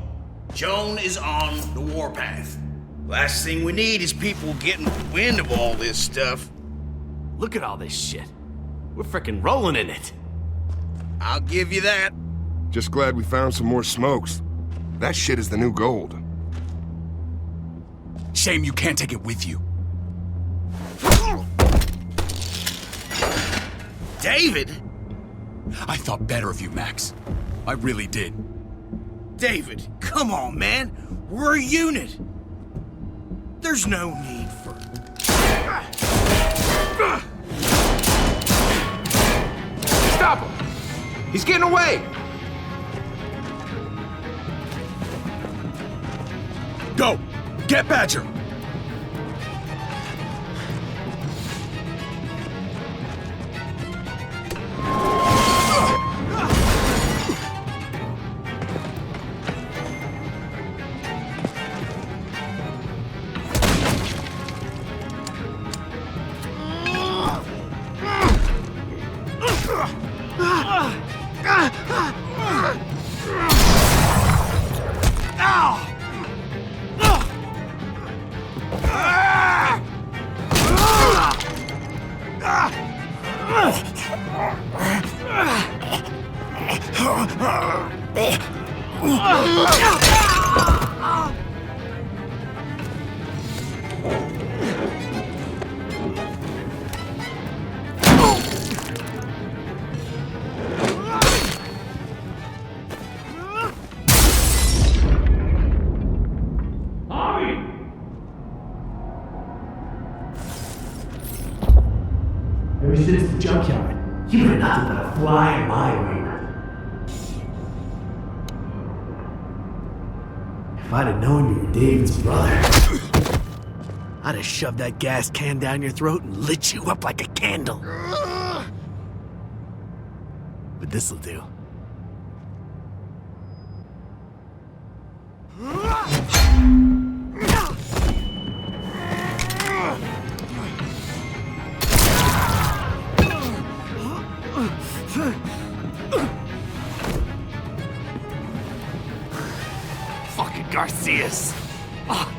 Joan is on the warpath. Last thing we need is people getting wind of all this stuff. Look at all this shit. We're frickin' rolling in it. I'll give you that. Just glad we found some more smokes. That shit is the new gold. Shame you can't take it with you. David? I thought better of you, Max. I really did. David, come on, man. We're a unit. There's no need for... Stop him! He's getting away! Go! Get Badger! Ever since the junkyard, you've been nothing but a fly in my ointment. If I'd have known you were David's brother, I'd have shoved that gas can down your throat and lit you up like a candle. But this'll do. Fucking Garcias! Oh,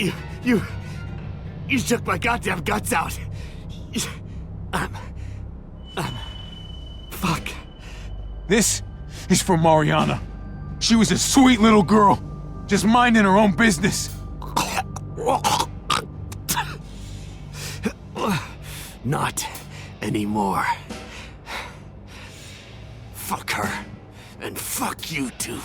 you shook my goddamn guts out. Fuck. This is for Mariana. She was a sweet little girl, just minding her own business. Not anymore. Fuck her, and fuck you too.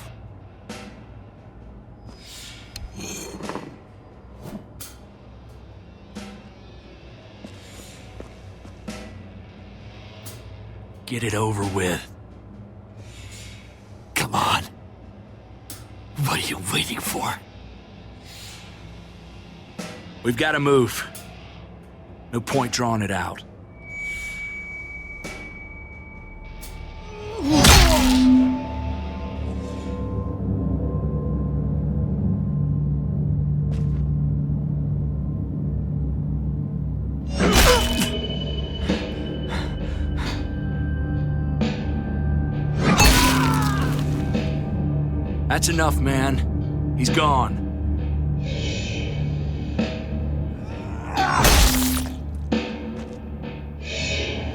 Get it over with. Come on. What are you waiting for? We've got to move. No point drawing it out. That's enough, man. He's gone.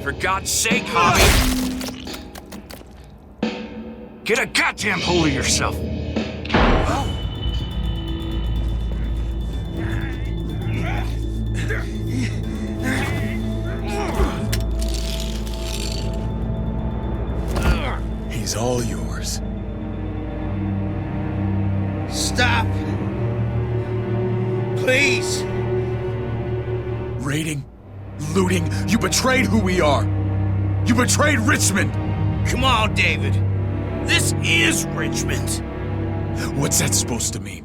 For God's sake, Javi! Get a goddamn hold of yourself! He's all yours. Stop! Please! Raiding, looting, you betrayed who we are! You betrayed Richmond! Come on, David. This is Richmond. What's that supposed to mean?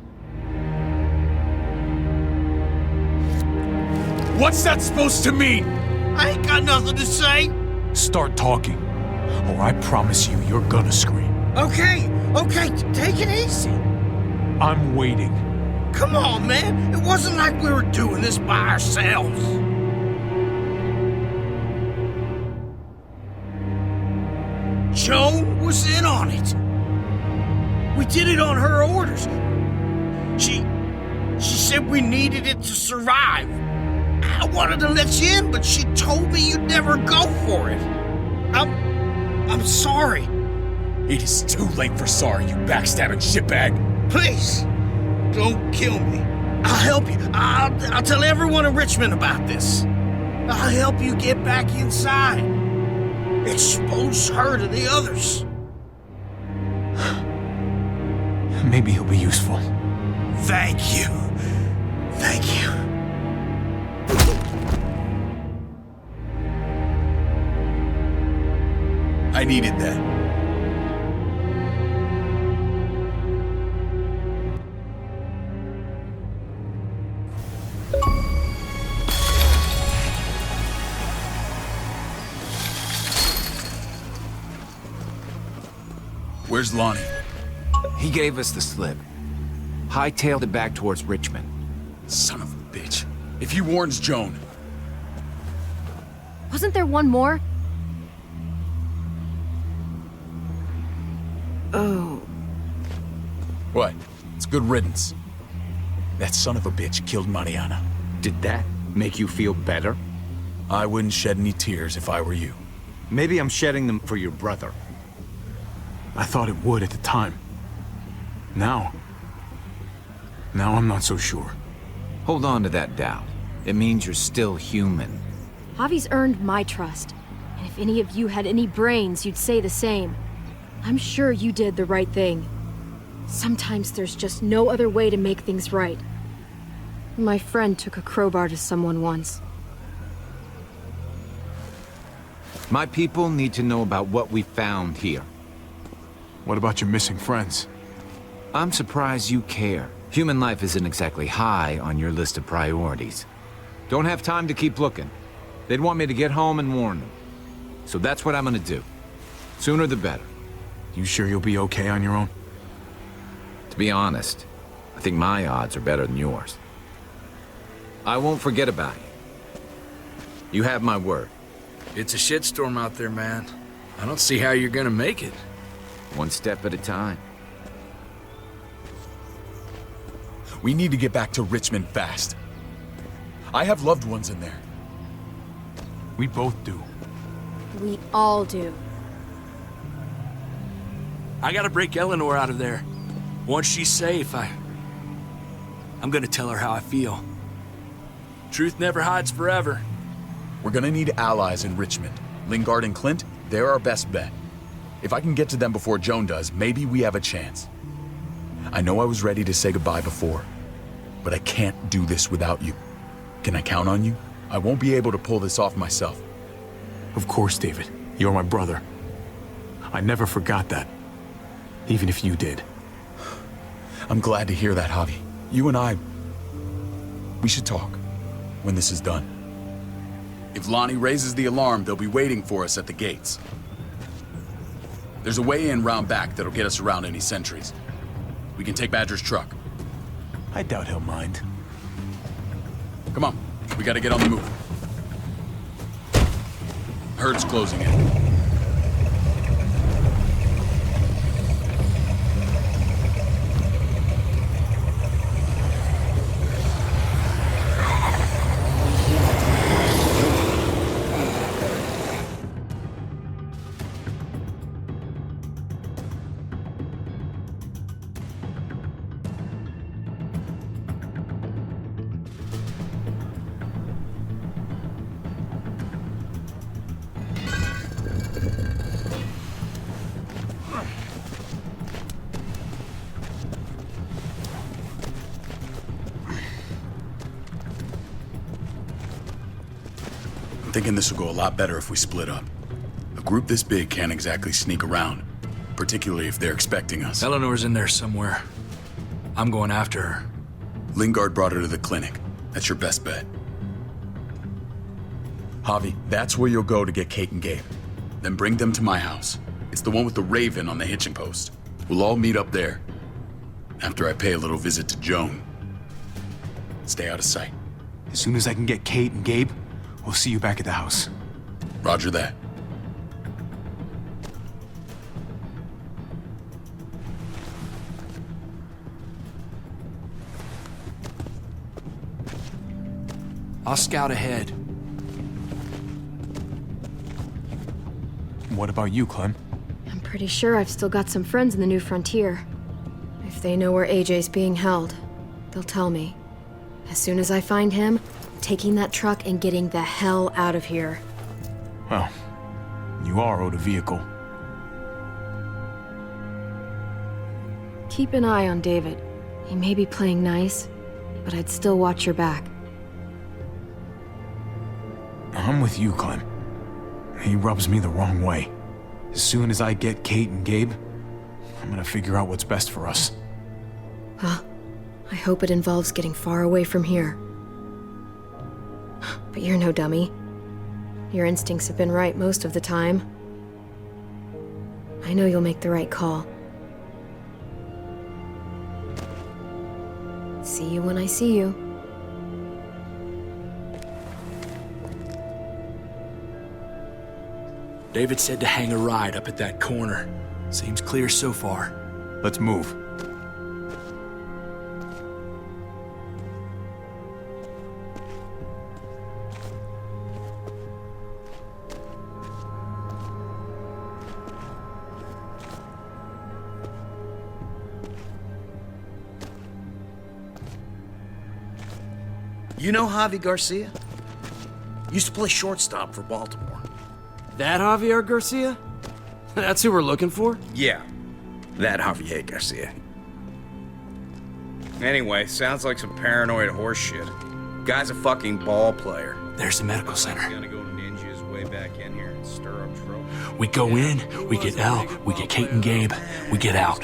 What's that supposed to mean? I ain't got nothing to say. Start talking, or I promise you, you're gonna scream. Okay, take it easy. I'm waiting. Come on, man. It wasn't like we were doing this by ourselves. Joan was in on it. We did it on her orders. She said we needed it to survive. I wanted to let you in, but she told me you'd never go for it. I'm sorry. It is too late for sorry, you backstabbing shitbag. Please, don't kill me. I'll help you. I'll tell everyone in Richmond about this. I'll help you get back inside. Expose her to the others. Maybe he'll be useful. Thank you. Thank you. I needed that. Where's Lonnie? He gave us the slip. Hightailed it back towards Richmond. Son of a bitch. If he warns Joan... Wasn't there one more? Oh. What? It's good riddance. That son of a bitch killed Mariana. Did that make you feel better? I wouldn't shed any tears if I were you. Maybe I'm shedding them for your brother. I thought it would at the time. Now I'm not so sure. Hold on to that doubt. It means you're still human. Javi's earned my trust. And if any of you had any brains, you'd say the same. I'm sure you did the right thing. Sometimes there's just no other way to make things right. My friend took a crowbar to someone once. My people need to know about what we found here. What about your missing friends? I'm surprised you care. Human life isn't exactly high on your list of priorities. Don't have time to keep looking. They'd want me to get home and warn them. So that's what I'm gonna do. Sooner the better. You sure you'll be okay on your own? To be honest, I think my odds are better than yours. I won't forget about you. You have my word. It's a shitstorm out there, man. I don't see how you're gonna make it. One step at a time. We need to get back to Richmond fast. I have loved ones in there. We both do. We all do. I gotta break Eleanor out of there. Once she's safe, I'm gonna tell her how I feel. Truth never hides forever. We're gonna need allies in Richmond. Lingard and Clint, they're our best bet. If I can get to them before Joan does, maybe we have a chance. I know I was ready to say goodbye before, but I can't do this without you. Can I count on you? I won't be able to pull this off myself. Of course, David. You're my brother. I never forgot that. Even if you did. I'm glad to hear that, Javi. You and I... we should talk when this is done. If Lonnie raises the alarm, they'll be waiting for us at the gates. There's a way in round back that'll get us around any sentries. We can take Badger's truck. I doubt he'll mind. Come on, we gotta get on the move. Herd's closing in. I'm thinking this will go a lot better if we split up. A group this big can't exactly sneak around, particularly if they're expecting us. Eleanor's in there somewhere. I'm going after her. Lingard brought her to the clinic. That's your best bet. Javi, that's where you'll go to get Kate and Gabe. Then bring them to my house. It's the one with the Raven on the hitching post. We'll all meet up there. After I pay a little visit to Joan. Stay out of sight. As soon as I can get Kate and Gabe, we'll see you back at the house. Roger that. I'll scout ahead. What about you, Clem? I'm pretty sure I've still got some friends in the New Frontier. If they know where AJ's being held, they'll tell me. As soon as I find him, taking that truck and getting the hell out of here. Well, you are owed a vehicle. Keep an eye on David. He may be playing nice, but I'd still watch your back. I'm with you, Clem. He rubs me the wrong way. As soon as I get Kate and Gabe, I'm gonna figure out what's best for us. Well, I hope it involves getting far away from here. But you're no dummy. Your instincts have been right most of the time. I know you'll make the right call. See you when I see you. David said to hang a ride up at that corner. Seems clear so far. Let's move. You know Javi Garcia? Used to play shortstop for Baltimore. That Javier Garcia? That's who we're looking for? Yeah, that Javier Garcia. Anyway, sounds like some paranoid horse shit. Guy's a fucking ball player. There's the medical center. He's gonna go ninja his way back in here and stir up trouble. We go in, we get Elle, we get Kate and Gabe, we get out.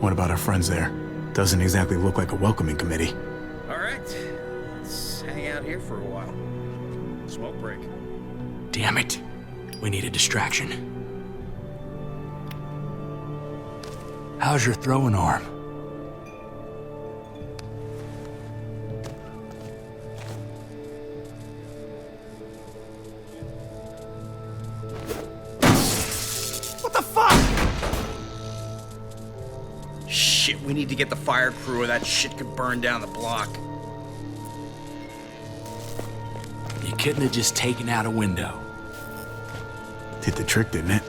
What about our friends there? Doesn't exactly look like a welcoming committee. All right, let's hang out here for a while. Smoke break. Damn it. We need a distraction. How's your throwing arm? What the fuck? Shit, we need to get the fire crew or that shit could burn down the block. You couldn't have just taken out a window. Did the trick, didn't it?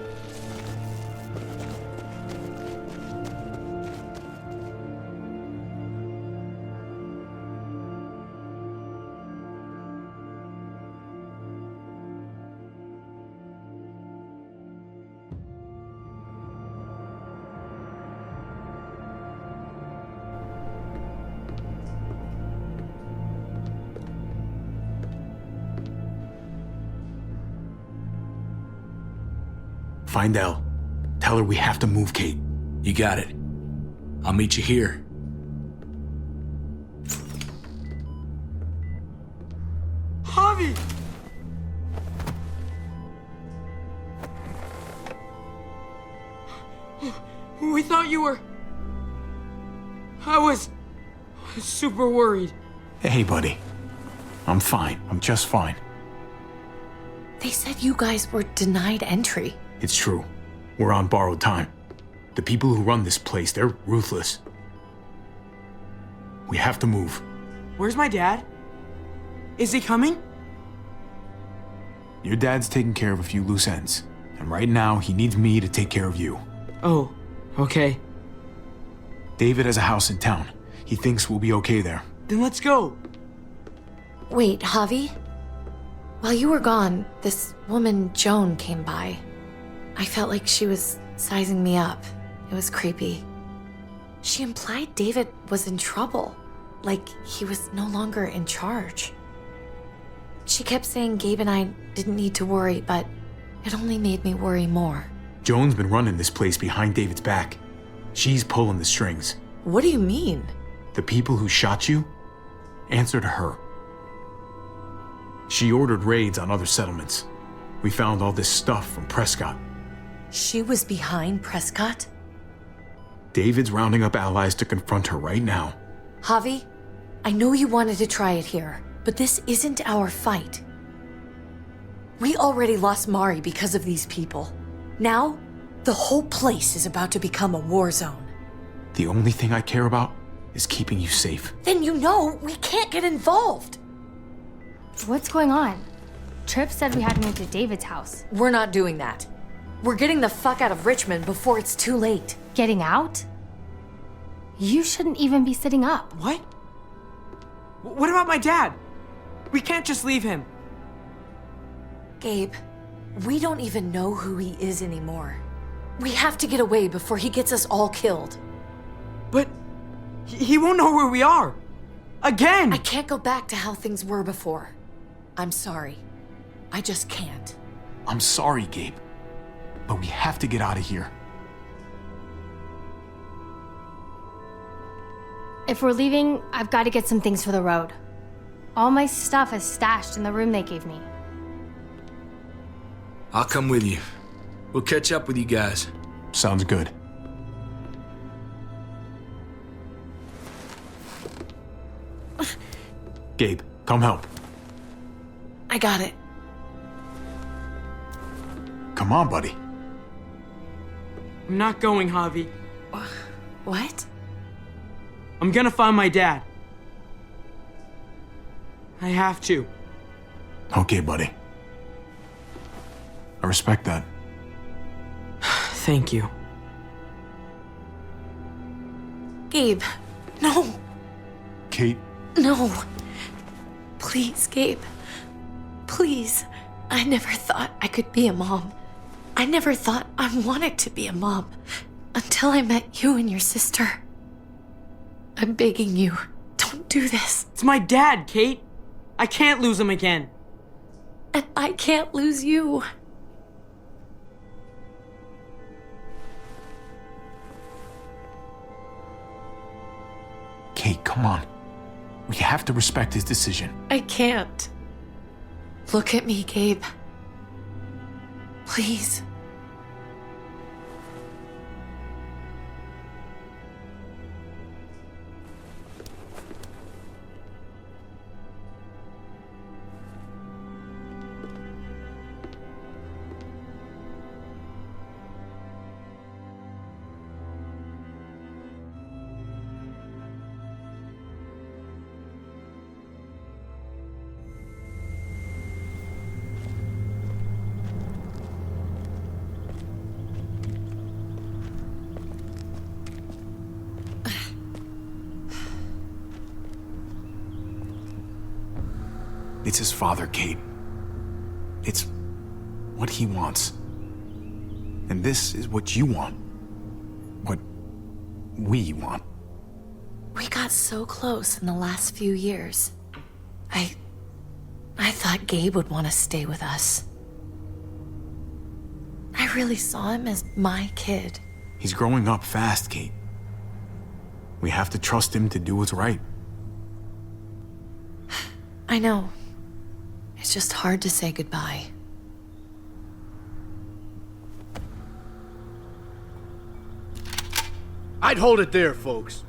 Find Elle. Tell her we have to move Kate. You got it. I'll meet you here. Javi! We thought you were... I was super worried. Hey, buddy. I'm fine. I'm just fine. They said you guys were denied entry. It's true. We're on borrowed time. The people who run this place, they're ruthless. We have to move. Where's my dad? Is he coming? Your dad's taking care of a few loose ends. And right now, he needs me to take care of you. Oh, okay. David has a house in town. He thinks we'll be okay there. Then let's go. Wait, Javi? While you were gone, this woman, Joan, came by. I felt like she was sizing me up. It was creepy. She implied David was in trouble, like he was no longer in charge. She kept saying Gabe and I didn't need to worry, but it only made me worry more. Joan's been running this place behind David's back. She's pulling the strings. What do you mean? The people who shot you answered her. She ordered raids on other settlements. We found all this stuff from Prescott. She was behind Prescott? David's rounding up allies to confront her right now. Javi, I know you wanted to try it here, but this isn't our fight. We already lost Mari because of these people. Now, the whole place is about to become a war zone. The only thing I care about is keeping you safe. Then you know we can't get involved. What's going on? Tripp said we had to move to David's house. We're not doing that. We're getting the fuck out of Richmond before it's too late. Getting out? You shouldn't even be sitting up. What? What about my dad? We can't just leave him. Gabe, we don't even know who he is anymore. We have to get away before he gets us all killed. But he won't know where we are. Again! I can't go back to how things were before. I'm sorry. I just can't. I'm sorry, Gabe. but we have to get out of here. If we're leaving, I've got to get some things for the road. All my stuff is stashed in the room they gave me. I'll come with you. We'll catch up with you guys. Sounds good. Gabe, come help. I got it. Come on, buddy. I'm not going, Javi. What? I'm gonna find my dad. I have to. Okay, buddy. I respect that. Thank you. Gabe, no. Kate. No. Please, Gabe. Please. I never thought I could be a mom. I never thought I wanted to be a mom until I met you and your sister. I'm begging you, don't do this. It's my dad, Kate. I can't lose him again. And I can't lose you. Kate, come on. We have to respect his decision. I can't. Look at me, Gabe. Please. It's his father, Kate. It's what he wants. And this is what you want. What we want. We got so close in the last few years. I thought Gabe would want to stay with us. I really saw him as my kid. He's growing up fast, Kate. We have to trust him to do what's right. I know. It's just hard to say goodbye. I'd hold it there, folks.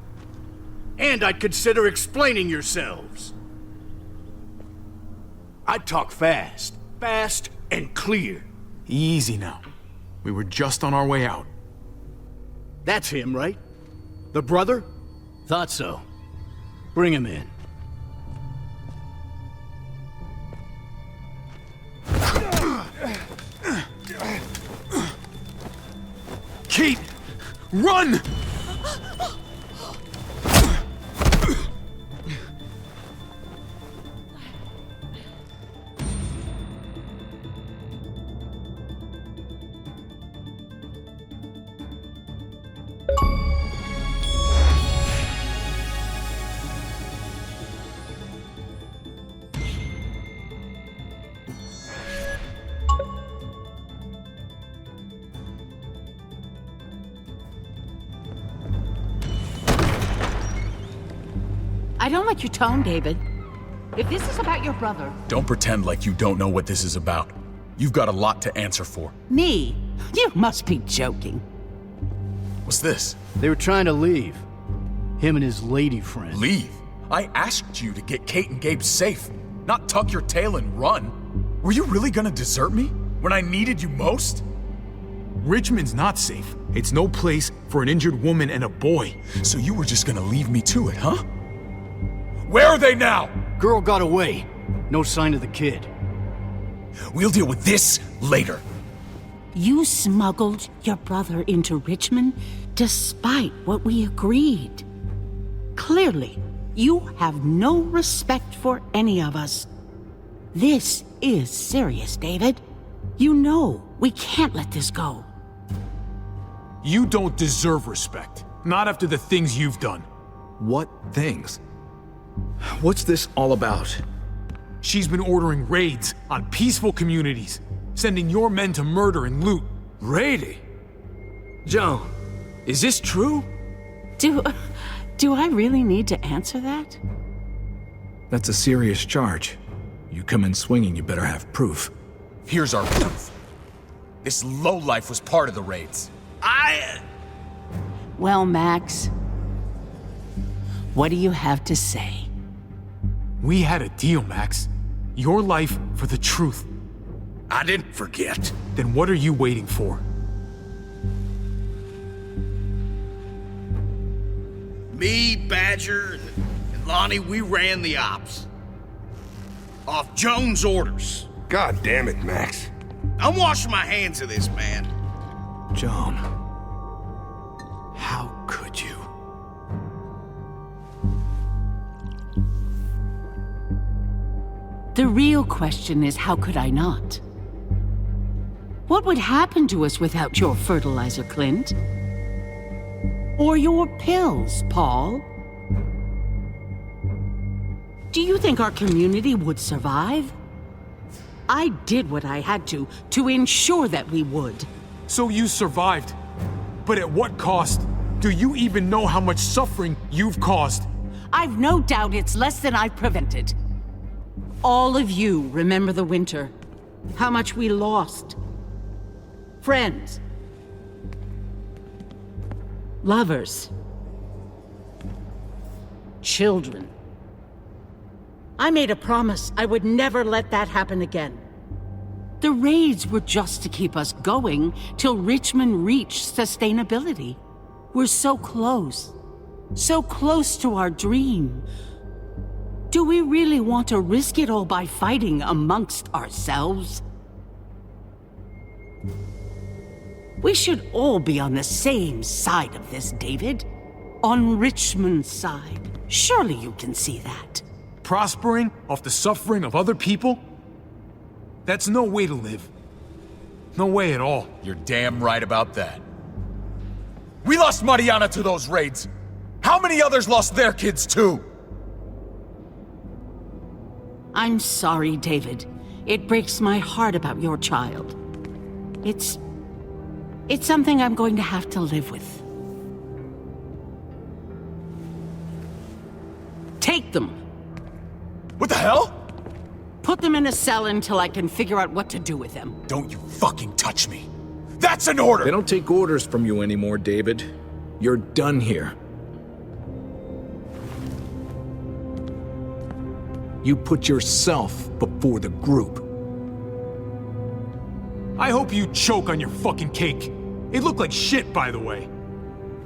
And I'd consider explaining yourselves. I'd talk fast. Fast and clear. Easy now. We were just on our way out. That's him, right? The brother? Thought so. Bring him in. Kate! Run! I don't like your tone, David. If this is about your brother... Don't pretend like you don't know what this is about. You've got a lot to answer for. Me? You must be joking. What's this? They were trying to leave. Him and his lady friend. Leave? I asked you to get Kate and Gabe safe, not tuck your tail and run. Were you really gonna desert me when I needed you most? Richmond's not safe. It's no place for an injured woman and a boy. So you were just gonna leave me to it, huh? Where are they now? Girl got away. No sign of the kid. We'll deal with this later. You smuggled your brother into Richmond despite what we agreed. Clearly, you have no respect for any of us. This is serious, David. You know we can't let this go. You don't deserve respect. Not after the things you've done. What things? What's this all about? She's been ordering raids on peaceful communities, sending your men to murder and loot, Rady? Joan, is this true? Do I really need to answer that? That's a serious charge. You come in swinging, you better have proof. Here's our proof. This lowlife was part of the raids. Well, Max, what do you have to say? We had a deal, Max. Your life for the truth. I didn't forget. Then what are you waiting for? Me, Badger, and Lonnie, we ran the ops. Off Joan's orders. God damn it, Max. I'm washing my hands of this, man. Joan. How could you? The real question is, how could I not? What would happen to us without your fertilizer, Clint? Or your pills, Paul? Do you think our community would survive? I did what I had to ensure that we would. So you survived. But at what cost? Do you even know how much suffering you've caused? I've no doubt it's less than I've prevented. All of you remember the winter. How much we lost. Friends. Lovers. Children. I made a promise I would never let that happen again. The raids were just to keep us going till Richmond reached sustainability. We're so close to our dream. Do we really want to risk it all by fighting amongst ourselves? We should all be on the same side of this, David. On Richmond's side. Surely you can see that. Prospering off the suffering of other people? That's no way to live. No way at all. You're damn right about that. We lost Mariana to those raids. How many others lost their kids too? I'm sorry, David. It breaks my heart about your child. It's something I'm going to have to live with. Take them. What the hell? Put them in a cell until I can figure out what to do with them. Don't you fucking touch me. That's an order! They don't take orders from you anymore, David. You're done here. You put yourself before the group. I hope you choke on your fucking cake. It looked like shit, by the way.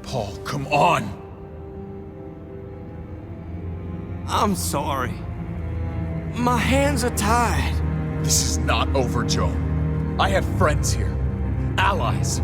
Paul, come on! I'm sorry. My hands are tied. This is not over, Joe. I have friends here. Allies.